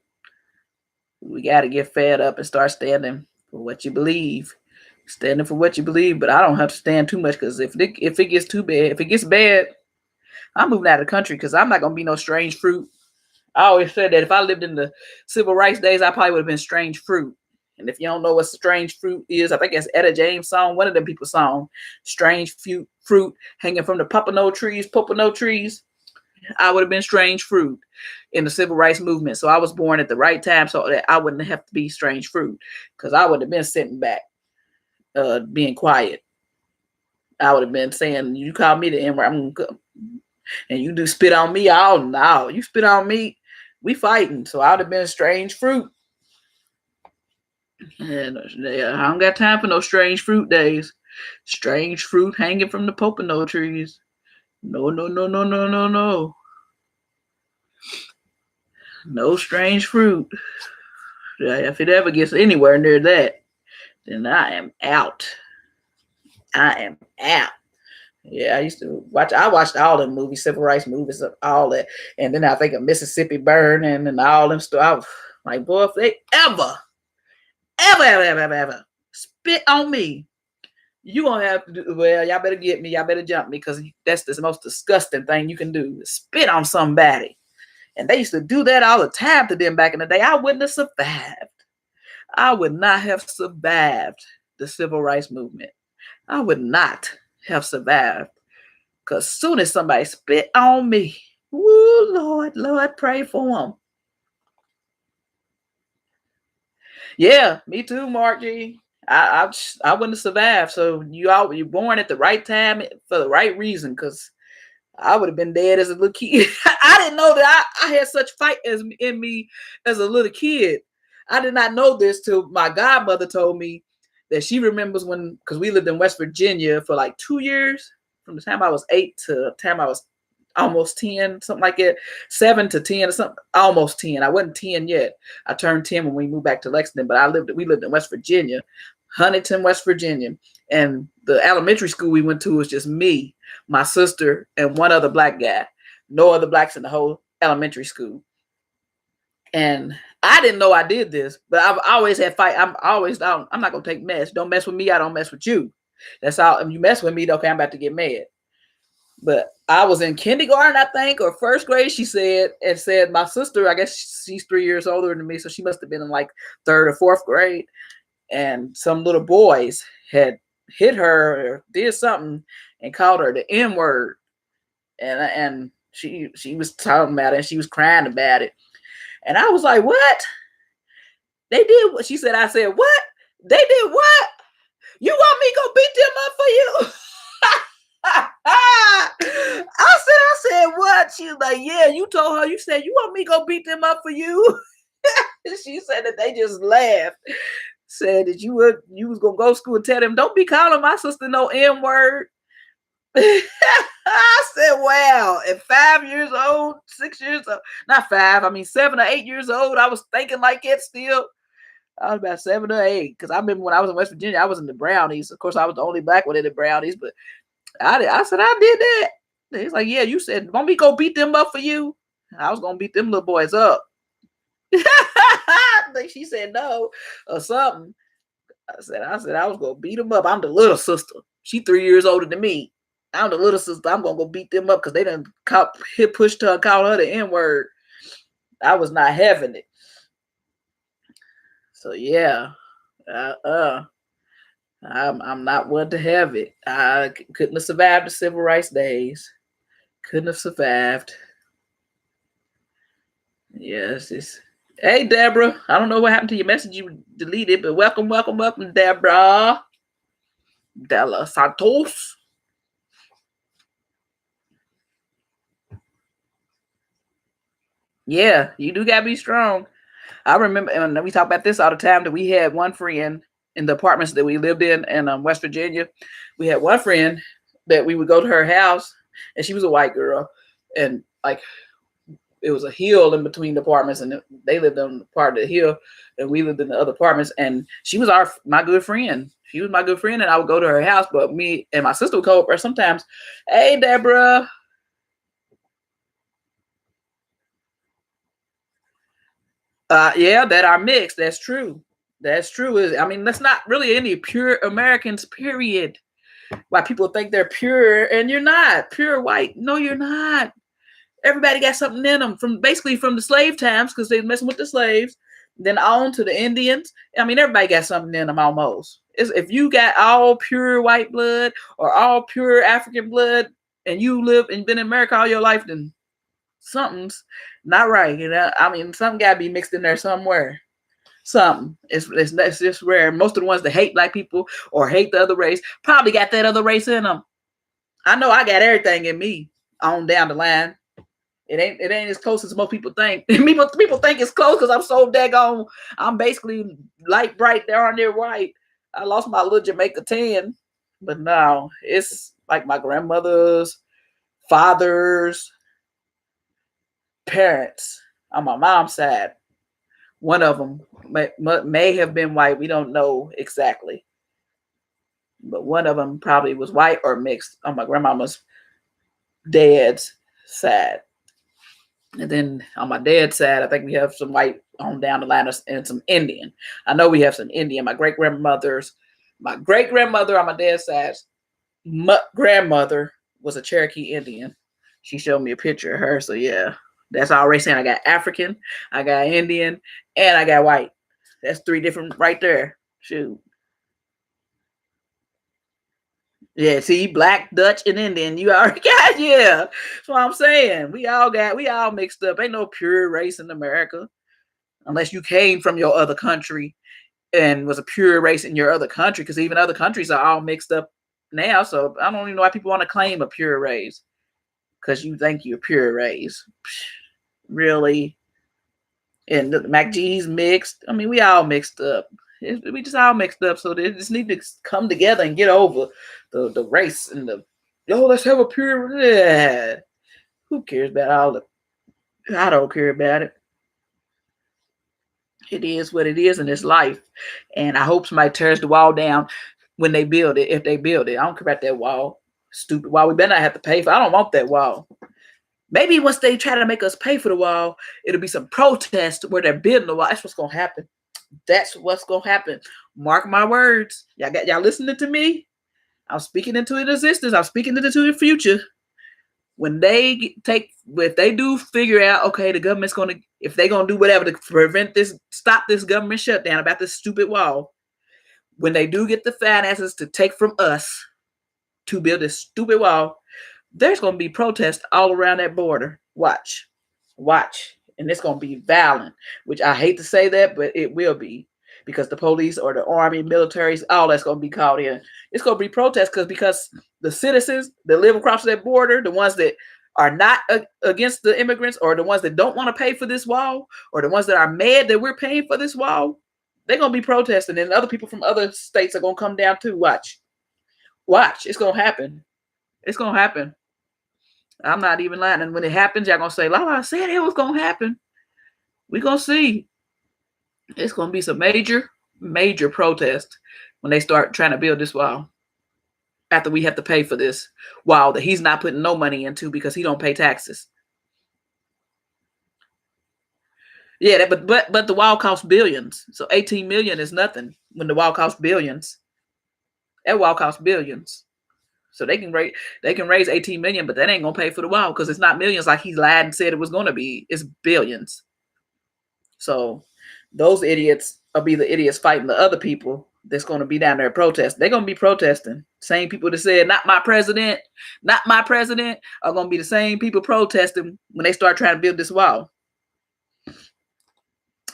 We got to get fed up and start standing for what you believe. Standing for what you believe, but I don't have to stand too much because if it gets too bad, if it gets bad, I'm moving out of the country because I'm not going to be no strange fruit. I always said that if I lived in the civil rights days, I probably would have been strange fruit. And if you don't know what strange fruit is, I think it's Etta James' song, one of them people's song, strange fruit hanging from the pompano trees. I would have been strange fruit in the civil rights movement. So I was born at the right time so that I wouldn't have to be strange fruit because I would have been sitting back, being quiet. I would have been saying, you call me the N-word, I'm gonna come. And you do spit on me, no, you spit on me, we fighting. So I would have been strange fruit. And I don't got time for no strange fruit days. Strange fruit hanging from the pompano trees. No. No strange fruit. If it ever gets anywhere near that, then I am out. Yeah, I watched all the movies, civil rights movies, all that. And then I think of Mississippi Burning and all them stuff. I was like, boy, if they ever spit on me, you gonna have to do, well, y'all better get me, y'all better jump me, because that's the most disgusting thing you can do, spit on somebody. And they used to do that all the time to them back in the day. I wouldn't have survived. I would not have survived the civil rights movement. I would not have survived. Because as soon as somebody spit on me, woo, Lord, pray for them. Yeah, me too, Mark G. I wouldn't have survived. So you're born at the right time for the right reason, because I would have been dead as a little kid. I didn't know that I had such fight in me as a little kid. I did not know this till my godmother told me that she remembers because we lived in West Virginia for like 2 years, from the time I was 8 to the time I was almost 10, something like that, 7 to 10 or something, almost 10. I wasn't 10 yet. I turned 10 when we moved back to Lexington, but we lived in West Virginia, Huntington, West Virginia. And the elementary school we went to was just me, my sister, and one other black guy. No other blacks in the whole elementary school. And I didn't know I did this, but I've always had fight. I'm not gonna take mess. Don't mess with me. I don't mess with you. That's how. If you mess with me, okay, I'm about to get mad. But I was in kindergarten, I think, or first grade. She said my sister, I guess she's 3 years older than me, so she must have been in like third or fourth grade. And some little boys had hit her or did something and called her the N word. And she was talking about it and she was crying about it. And I was like, what? They did what? She said, I said, what? They did what? You want me to go beat them up for you? I said, what? She was like, yeah, you told her, you said, you want me to go beat them up for you? She said that they just laughed. Said that you was going to go to school and tell them, don't be calling my sister no N-word. I said, wow, at 5 years old, 6 years old, not 5, I mean 7 or 8 years old, I was thinking like it still. I was about 7 or 8, because I remember when I was in West Virginia, I was in the Brownies. Of course, I was the only black one in the Brownies, but I said, I did that. He's like, yeah, you said, want me to go beat them up for you? I was going to beat them little boys up. She said no or something. I said I was going to beat them up. I'm the little sister. She 3 years older than me. I'm the little sister. I'm going to go beat them up because they done pushed her and called her the N-word. I was not having it. So, yeah. I'm not one to have it. I couldn't have survived the civil rights days. Couldn't have survived. Yes, hey, Deborah. I don't know what happened to your message. You deleted, but welcome, Deborah. Della Santos. Yeah, you do gotta be strong. I remember, and we talk about this all the time, that we had one friend in the apartments that we lived in West Virginia. We had one friend that we would go to her house, and she was a white girl, and like it was a hill in between the apartments, and they lived on part of the hill, and we lived in the other apartments. And she was my good friend. She was my good friend, and I would go to her house. But me and my sister would go over sometimes. Hey, Deborah. Yeah, that are mixed. That's true. That's true. I mean, that's not really any pure Americans, period. Why people think they're pure, and you're not pure white. No, you're not. Everybody got something in them from the slave times, because they messing with the slaves, then on to the Indians. I mean, everybody got something in them almost. If you got all pure white blood or all pure African blood, and you live and been in America all your life, then something's not right. You know, I mean, something got to be mixed in there somewhere. Something. It's just rare. Most of the ones that hate black people or hate the other race probably got that other race in them. I know I got everything in me on down the line. It ain't as close as most people think. People think it's close because I'm so daggone. I'm basically light bright down near white. I lost my little Jamaica tan, but no, it's like my grandmother's father's parents on my mom's side. One of them may have been white. We don't know exactly, but one of them probably was white or mixed on my grandmama's dad's side. And then on my dad's side, I think we have some white on down the line and some Indian. I know we have some Indian. My great grandmother on my dad's side, grandmother was a Cherokee Indian. She showed me a picture of her. So yeah, that's already saying I got African, I got Indian, and I got white. That's 3 different right there. Shoot. Yeah, see, black, Dutch, and Indian. You already got, yeah. That's what I'm saying. We all mixed up. Ain't no pure race in America. Unless you came from your other country and was a pure race in your other country, because even other countries are all mixed up now. So I don't even know why people want to claim a pure race. Because you think you're pure race. Really? And the MacG's mixed. I mean, we all mixed up. We just all mixed up, so they just need to come together and get over the race and let's have a pure. Yeah. Who cares about all the? I don't care about it. It is what it is in this life. And I hope somebody tears the wall down when they build it, if they build it. I don't care about that wall. Stupid wall. We better not have to pay for. I don't want that wall. Maybe once they try to make us pay for the wall, it'll be some protest where they're building the wall. That's what's gonna happen. That's what's gonna happen. Mark my words. Y'all listening to me? I'm speaking into existence. I'm speaking into the future. When if they do figure out, okay, the government's gonna, if they're gonna do whatever to prevent this, stop this government shutdown about this stupid wall. When they do get the finances to take from us to build this stupid wall, there's gonna be protests all around that border. Watch. And it's gonna be violent, which I hate to say that, but it will be, because the police or the army, militaries, all that's gonna be called in. It's gonna be protests because the citizens that live across that border, the ones that are not against the immigrants, or the ones that don't want to pay for this wall, or the ones that are mad that we're paying for this wall, they're gonna be protesting, and other people from other states are gonna come down too. Watch. It's gonna happen. It's gonna happen. I'm not even lying. And when it happens, y'all gonna say, Lala said it was gonna happen. We're gonna see. It's gonna be some major protest when they start trying to build this wall. After we have to pay for this wall that he's not putting no money into because he don't pay taxes. Yeah, but the wall costs billions. So 18 million is nothing when the wall costs billions. That wall costs billions. So they can raise 18 million, but that ain't gonna pay for the wall because it's not millions like he lied and said it was gonna be. It's billions. So those idiots will be the idiots fighting the other people that's gonna be down there protesting. They're gonna be protesting. Same people that said not my president, are gonna be the same people protesting when they start trying to build this wall.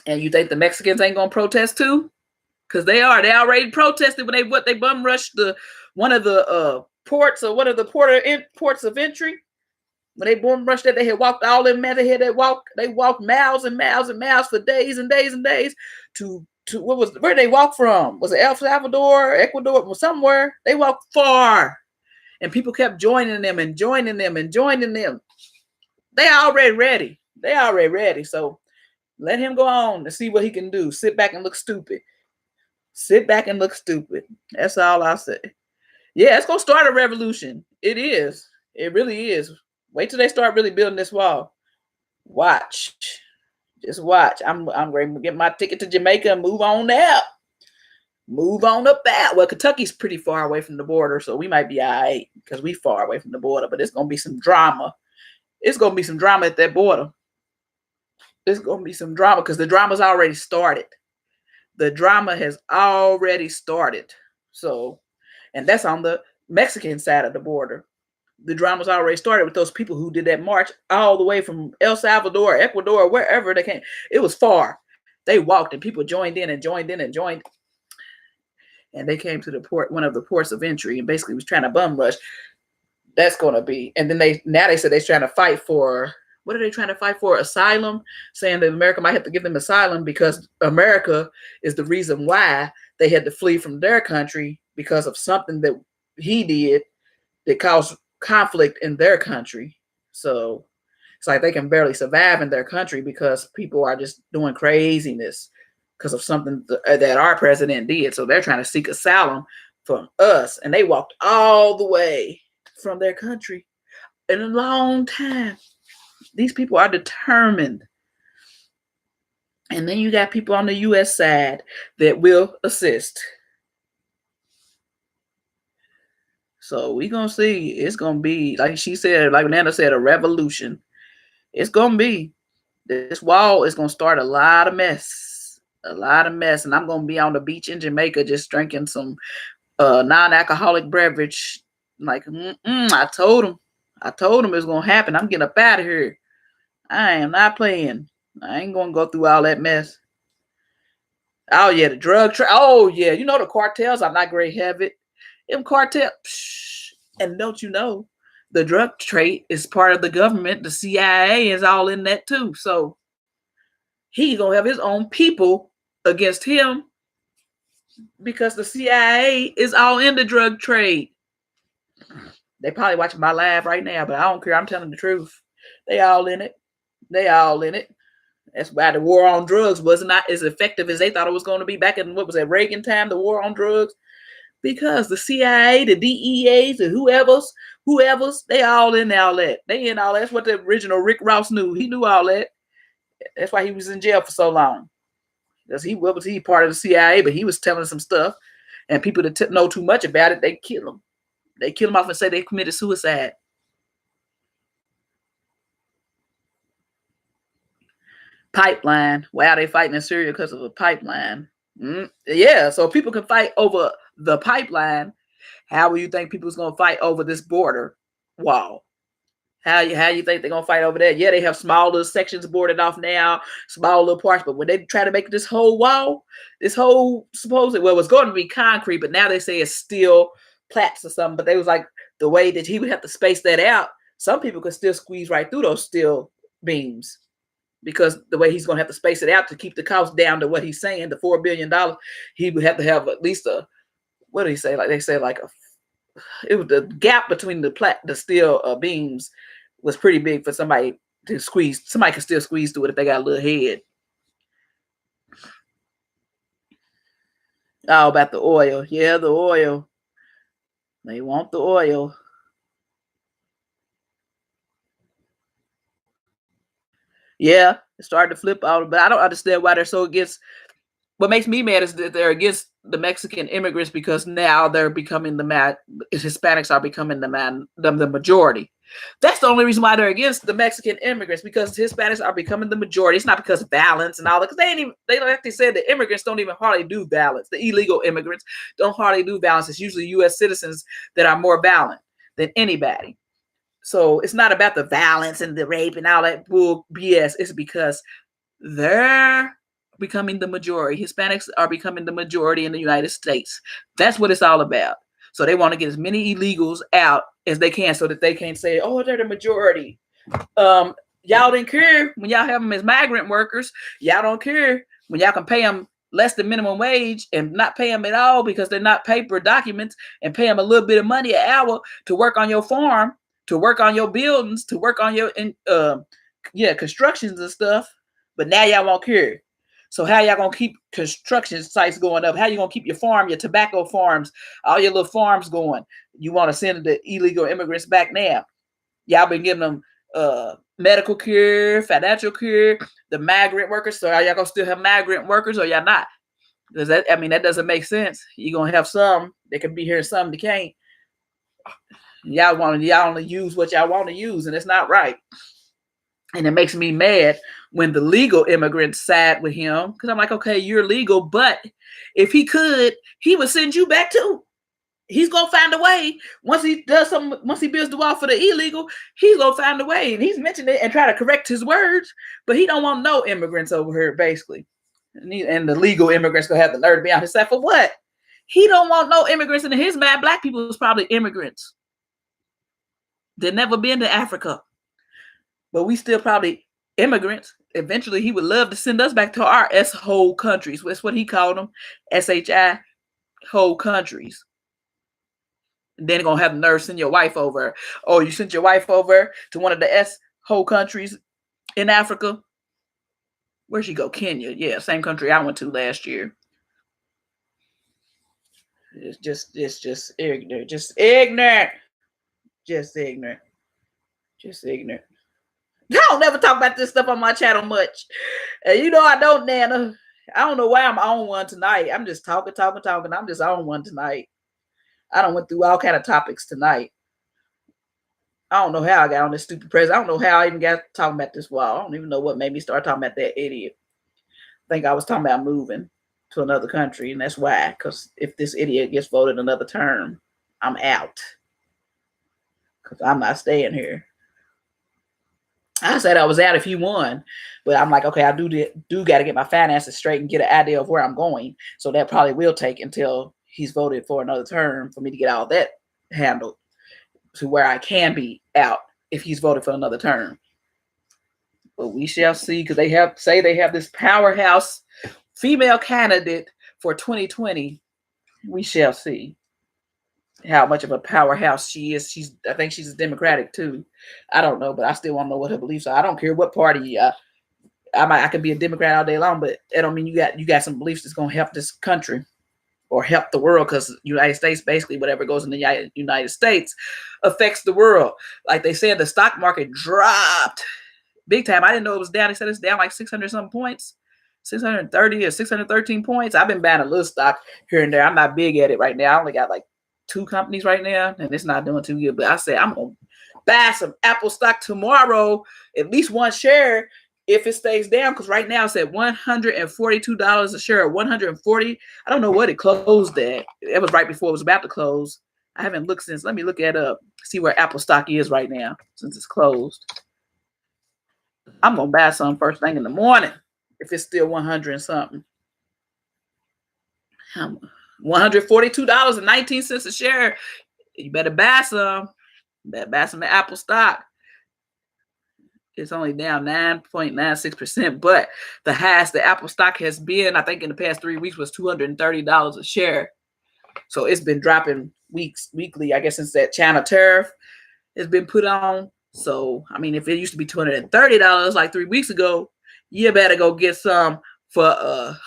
And you think the Mexicans ain't gonna protest too? Because they are. They already protested when they bum rushed one of the ports, or one of the ports of entry. When they bum rushed that, they had walked all in man. They walked miles and miles and miles for days and days and days to where they walked from? Was it El Salvador, Ecuador, somewhere? They walked far, and people kept joining them and joining them and joining them. They already ready. So let him go on and see what he can do. Sit back and look stupid. That's all I say. Yeah, it's gonna start a revolution. It is. It really is. Wait till they start really building this wall. Watch. Just watch. I'm ready to get my ticket to Jamaica and move on out. Move on up out. Well, Kentucky's pretty far away from the border, so we might be all right because we far away from the border, but it's gonna be some drama. It's gonna be some drama at that border. It's gonna be some drama because the drama's already started. The drama has already started. So, and that's on the Mexican side of the border. The drama's already started with those people who did that march all the way from El Salvador, Ecuador, wherever they came. It was far. They walked and people joined in. And they came to the port, one of the ports of entry, and basically was trying to bum rush. That's going to be. And then they said they're trying to fight for, what are they trying to fight for? Asylum, saying that America might have to give them asylum because America is the reason why they had to flee from their country because of something that he did that caused conflict in their country. So it's like they can barely survive in their country because people are just doing craziness because of something that our president did. So they're trying to seek asylum from us, and they walked all the way from their country in a long time. These people are determined. And then you got people on the U.S. side that will assist. So we're going to see. It's going to be, like she said, like Nana said, a revolution. It's going to be. This wall is going to start a lot of mess. And I'm going to be on the beach in Jamaica just drinking some non-alcoholic beverage. Like, I told him it's going to happen. I'm getting up out of here. I am not playing. I ain't going to go through all that mess. Oh, yeah, the drug trade. Oh, yeah, you know the cartels are not great heavy. Them cartel. And don't you know, the drug trade is part of the government. The CIA is all in that too. So he's going to have his own people against him because the CIA is all in the drug trade. They probably watching my live right now, but I don't care. I'm telling the truth. They all in it. They all in it. That's why the war on drugs was not as effective as they thought it was going to be back in, what was that, Reagan time, the war on drugs? Because the CIA, the DEAs, and whoever's, they all in all that. They in all that. That's what the original Rick Ross knew. He knew all that. That's why he was in jail for so long. Because he was part of the CIA, but he was telling some stuff. And people that know too much about it, they kill him. They kill him off and say they committed suicide. Pipeline. Wow, they fighting in Syria because of a pipeline. Yeah, so people can fight over the pipeline. How will you think people's going to fight over this border wall? How you think they're going to fight over that? Yeah, they have smaller sections boarded off now, small little parts, but when they try to make this whole wall, this whole supposedly, well, it was going to be concrete, but now they say it's steel plats or something, but they was like, the way that he would have to space that out, some people could still squeeze right through those steel beams. Because the way he's going to have to space it out to keep the cost down to what he's saying, the $4 billion, he would have to have at least a, what do he say? Like they say, like it was the gap between the steel beams was pretty big for somebody to squeeze. Somebody can still squeeze through it if they got a little head. Oh, about the oil. Yeah, the oil. They want the oil. Yeah, it started to flip out, but I don't understand why they're so against. What makes me mad is that they're against the Mexican immigrants because now they're becoming Hispanics are becoming the majority. That's the only reason why they're against the Mexican immigrants, because Hispanics are becoming the majority. It's not because of violence and all that, because they like they said, the immigrants don't even hardly do violence. The illegal immigrants don't hardly do violence. It's usually U.S. citizens that are more violent than anybody. So it's not about the violence and the rape and all that bull BS. It's because they're becoming the majority. Hispanics are becoming the majority in the United States. That's what it's all about. So they want to get as many illegals out as they can so that they can't say, oh, they're the majority. Y'all didn't care when y'all have them as migrant workers. Y'all don't care when y'all can pay them less than minimum wage and not pay them at all because they're not paper documents, and pay them a little bit of money an hour to work on your farm, to work on your buildings, to work on your constructions and stuff. But now y'all won't care. So how y'all gonna keep construction sites going up? How you gonna keep your farm, your tobacco farms, all your little farms going? You want to send the illegal immigrants back now? Y'all been giving them medical care, financial care, the migrant workers. So are y'all gonna still have migrant workers or y'all not? Because that doesn't make sense. You're gonna have some that can be here and some that can't. Y'all only use what y'all want to use, and it's not right. And it makes me mad when the legal immigrants side with him, because I'm like, okay, you're legal, but if he could, he would send you back too. He's gonna find a way. Once he builds the wall for the illegal, he's gonna find a way. And he's mentioned it and try to correct his words, but he don't want no immigrants over here, basically. And the legal immigrants gonna have the nerve to be on his side for what? He don't want no immigrants. And in his mind, black people is probably immigrants. They've never been to Africa. But we still probably immigrants. Eventually, he would love to send us back to our S-hole countries. That's what he called them, S-H-I, whole countries. And then going to have the nerve send your wife over. Oh, you sent your wife over to one of the S-hole countries in Africa? Where'd she go? Kenya. Yeah, same country I went to last year. It's just ignorant. Just ignorant. Just ignorant. Just ignorant. I don't never talk about this stuff on my channel much. You know I don't, Nana. I don't know why I'm on one tonight. I'm just talking. I'm just on one tonight. I done went through all kind of topics tonight. I don't know how I got on this stupid press. I don't know how I even got talking about this wall. I don't even know what made me start talking about that idiot. I think I was talking about moving to another country, and that's why. Because if this idiot gets voted another term, I'm out. Because I'm not staying here. I said I was out if he won, but I'm like, okay, I do got to get my finances straight and get an idea of where I'm going. So that probably will take until he's voted for another term for me to get all that handled to where I can be out if he's voted for another term. But we shall see, because they have this powerhouse female candidate for 2020. We shall see. how much of a powerhouse she is. I think she's a Democratic too. I don't know, but I still want to know what her beliefs are. I don't care what party. I could be a Democrat all day long, but that don't mean you got some beliefs that's gonna help this country or help the world, because United States, basically whatever goes in the United States affects the world. Like they said, the stock market dropped big time. I didn't know it was down. They said it's down like 600 something points, 630 or 613 points. I've been buying a little stock here and there. I'm not big at it right now. I only got like 2 companies right now, and it's not doing too good. But I said I'm gonna buy some Apple stock tomorrow, at least 1 share, if it stays down, because right now it's at $142 a share, 140. I don't know what it closed at. It was right before it was about to close. I haven't looked since. Let me look at see where Apple stock is right now since it's closed. I'm gonna buy some first thing in the morning if it's still 100 and something. $142.19 a share. You better buy some. You better buy some Apple stock. It's only down 9.96%, but the highest the Apple stock has been, I think, in the past 3 weeks was $230 a share. So it's been dropping weekly, I guess, since that China tariff has been put on. So, I mean, if it used to be $230 like 3 weeks ago, you better go get some for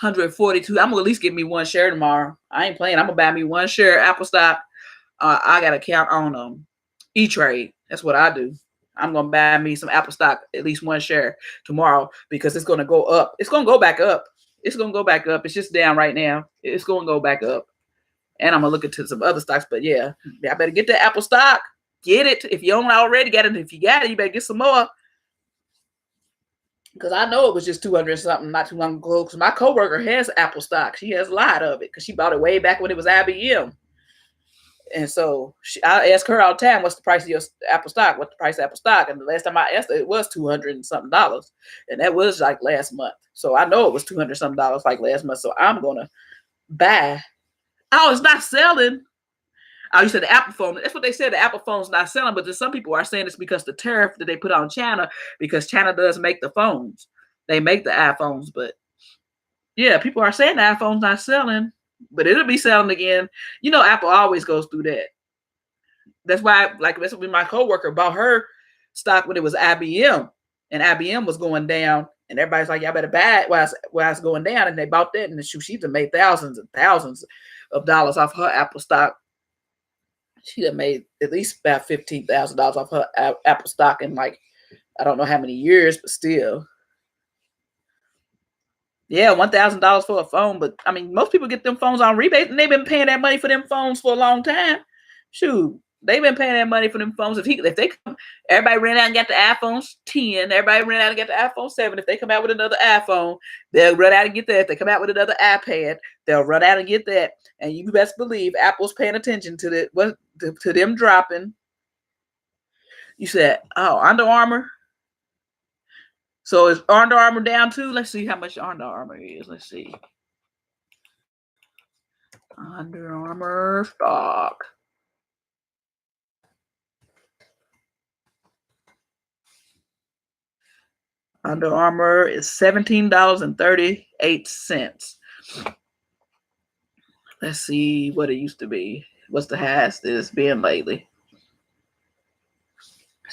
$142. I'm gonna at least get me 1 share tomorrow. I ain't playing. I'm gonna buy me 1 share Apple stock. I got a account on E-Trade. That's what I do. I'm gonna buy me some Apple stock, at least 1 share tomorrow, because it's gonna go up. It's gonna go back up. It's gonna go back up. It's just down right now. It's gonna go back up. And I'm gonna look into some other stocks. But yeah, I better get the Apple stock. Get it if you don't already get it. If you got it, you better get some more. Because I know it was just 200 something not too long ago. Because my coworker has Apple stock. She has a lot of it because she bought it way back when it was IBM. And so I ask her all the time, what's the price of your Apple stock? What's the price of Apple stock? And the last time I asked her, it was 200 and something dollars. And that was like last month. So I know it was 200 something dollars like last month. So I'm going to buy. Oh, it's not selling. Oh, you said the Apple phone. That's what they said. The Apple phone's not selling. But then some people are saying it's because the tariff that they put on China, because China does make the phones. They make the iPhones. But yeah, people are saying the iPhone's not selling. But it'll be selling again. You know, Apple always goes through that. That's why, like, that's when my coworker bought her stock when it was IBM, and IBM was going down, and everybody's like, "Y'all better buy it while it's going down." And they bought that, and she's made thousands and thousands of dollars off her Apple stock. She done made at least about $15,000 off her Apple stock in, like, I don't know how many years, but still. Yeah, $1,000 for a phone, but I mean, most people get them phones on rebate, and they've been paying that money for them phones for a long time. Shoot, they've been paying that money for them phones. If they come, everybody ran out and got the iPhone 10. Everybody ran out and got the iPhone 7. If they come out with another iPhone, they'll run out and get that. If they come out with another iPad, they'll run out and get that. And you best believe Apple's paying attention to to them dropping. You said, oh, Under Armour. So is Under Armour down too? Let's see how much Under Armour is. Let's see. Under Armour stock. Under Armour is $17.38. Let's see what it used to be. What's the highest it's been lately?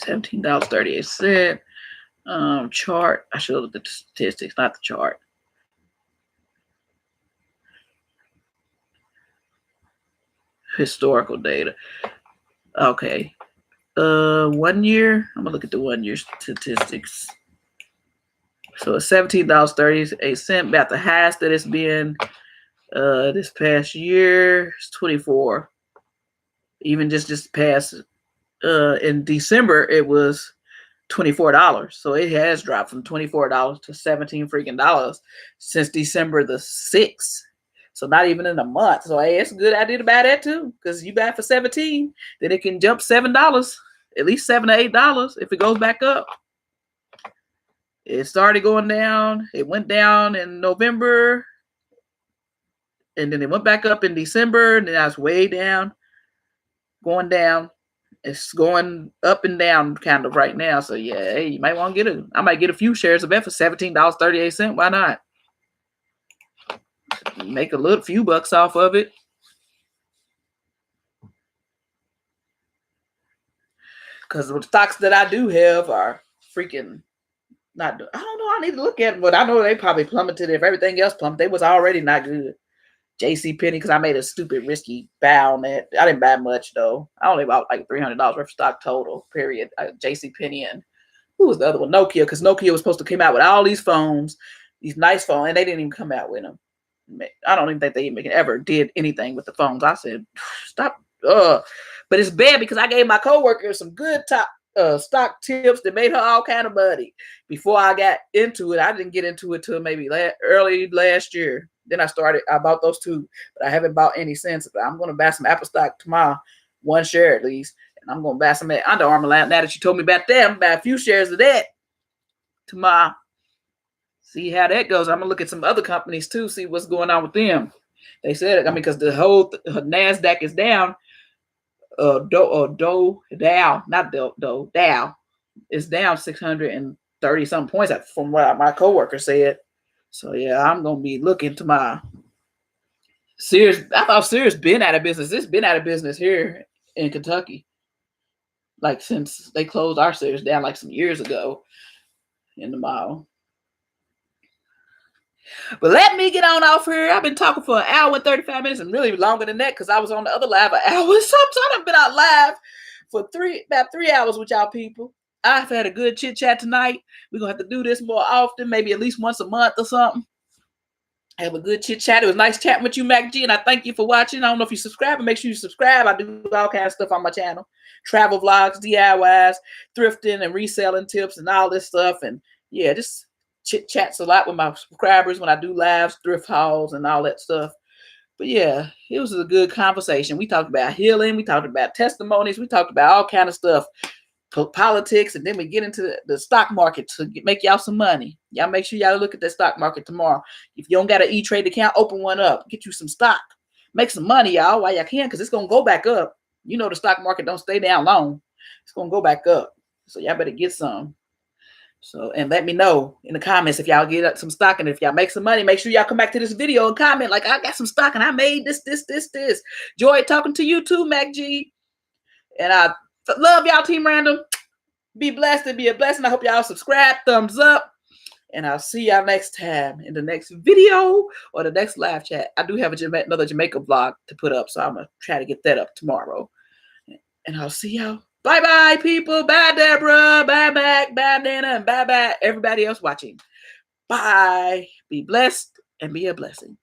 $17.38. Chart. I should look at the statistics, not the chart. Historical data. Okay. 1 year. I'm gonna look at the 1 year statistics. So it's $17.38. About the highest that it's been this past year is 24. Even just past in December, it was $24. So it has dropped from $24 to $17 freaking dollars since December the 6th. So not even in a month. So hey, it's a good idea to buy that too, because you buy it for $17, then it can jump $7, at least $7 to $8 if it goes back up. It started going down. It went down in November, and then it went back up in December, and then I was way down, going down. It's going up and down kind of right now. So yeah, hey, you might want to I might get a few shares of it for $17.38. Why not? Make a few bucks off of it. because the stocks that I do have are freaking not. I don't know. I need to look at them, but I know they probably plummeted. If everything else plummeted, they was already not good. JC Penney, because I made a stupid risky buy on that. I didn't buy much though. I only bought like $300 worth of stock total. Period. JC Penney and who was the other one? Nokia, because Nokia was supposed to come out with all these phones, these nice phones, and they didn't even come out with them. I don't even think they even ever did anything with the phones. I said, stop. But it's bad because I gave my coworker some good top stock tips that made her all kind of money. Before I got into it, I didn't get into it till maybe early last year. Then I bought those two, but I haven't bought any since. But I'm going to buy some Apple stock tomorrow, one share at least. And I'm going to buy some at Under Armour now that you told me about that. I'm going to buy a few shares of that tomorrow. See how that goes. I'm going to look at some other companies too, see what's going on with them. They said, because the whole NASDAQ is down. Dow is down 630 some points from what my coworker said. So yeah, I'm gonna be looking to my Sears. I thought Sears been out of business. It's been out of business here in Kentucky, like since they closed our Sears down like some years ago in the mall. But let me get on off here. I've been talking for an hour and 35 minutes and really longer than that because I was on the other live an hour. Sometimes I've been out live for about 3 hours with y'all people. I've had a good chit chat tonight. We're going to have to do this more often, maybe at least once a month or something. Have a good chit chat. It was nice chatting with you, Mac G, and I thank you for watching. I don't know if you subscribe, but make sure you subscribe. I do all kinds of stuff on my channel. Travel vlogs, DIYs, thrifting and reselling tips and all this stuff. And yeah, just chit chats a lot with my subscribers when I do lives, thrift hauls, and all that stuff. But yeah, it was a good conversation. We talked about healing. We talked about testimonies. We talked about all kind of stuff, politics, and then we get into the stock market to make y'all some money. Y'all make sure y'all look at that stock market tomorrow. If you don't got an E-Trade account, open one up. Get you some stock. Make some money, y'all, while y'all can, because it's going to go back up. You know the stock market don't stay down long. It's going to go back up. So y'all better get some. So, and let me know in the comments if y'all get some stock, and if y'all make some money, make sure y'all come back to this video and comment like, I got some stock and I made this. Joy talking to you too, Mac G. And I love y'all, Team Random. Be blessed and be a blessing. I hope y'all subscribe, thumbs up, and I'll see y'all next time in the next video or the next live chat. I do have another Jamaica vlog to put up, so I'm going to try to get that up tomorrow. And I'll see y'all. Bye-bye, people. Bye, Deborah. Bye, Mac. Bye, Nana. And bye-bye, everybody else watching. Bye. Be blessed and be a blessing.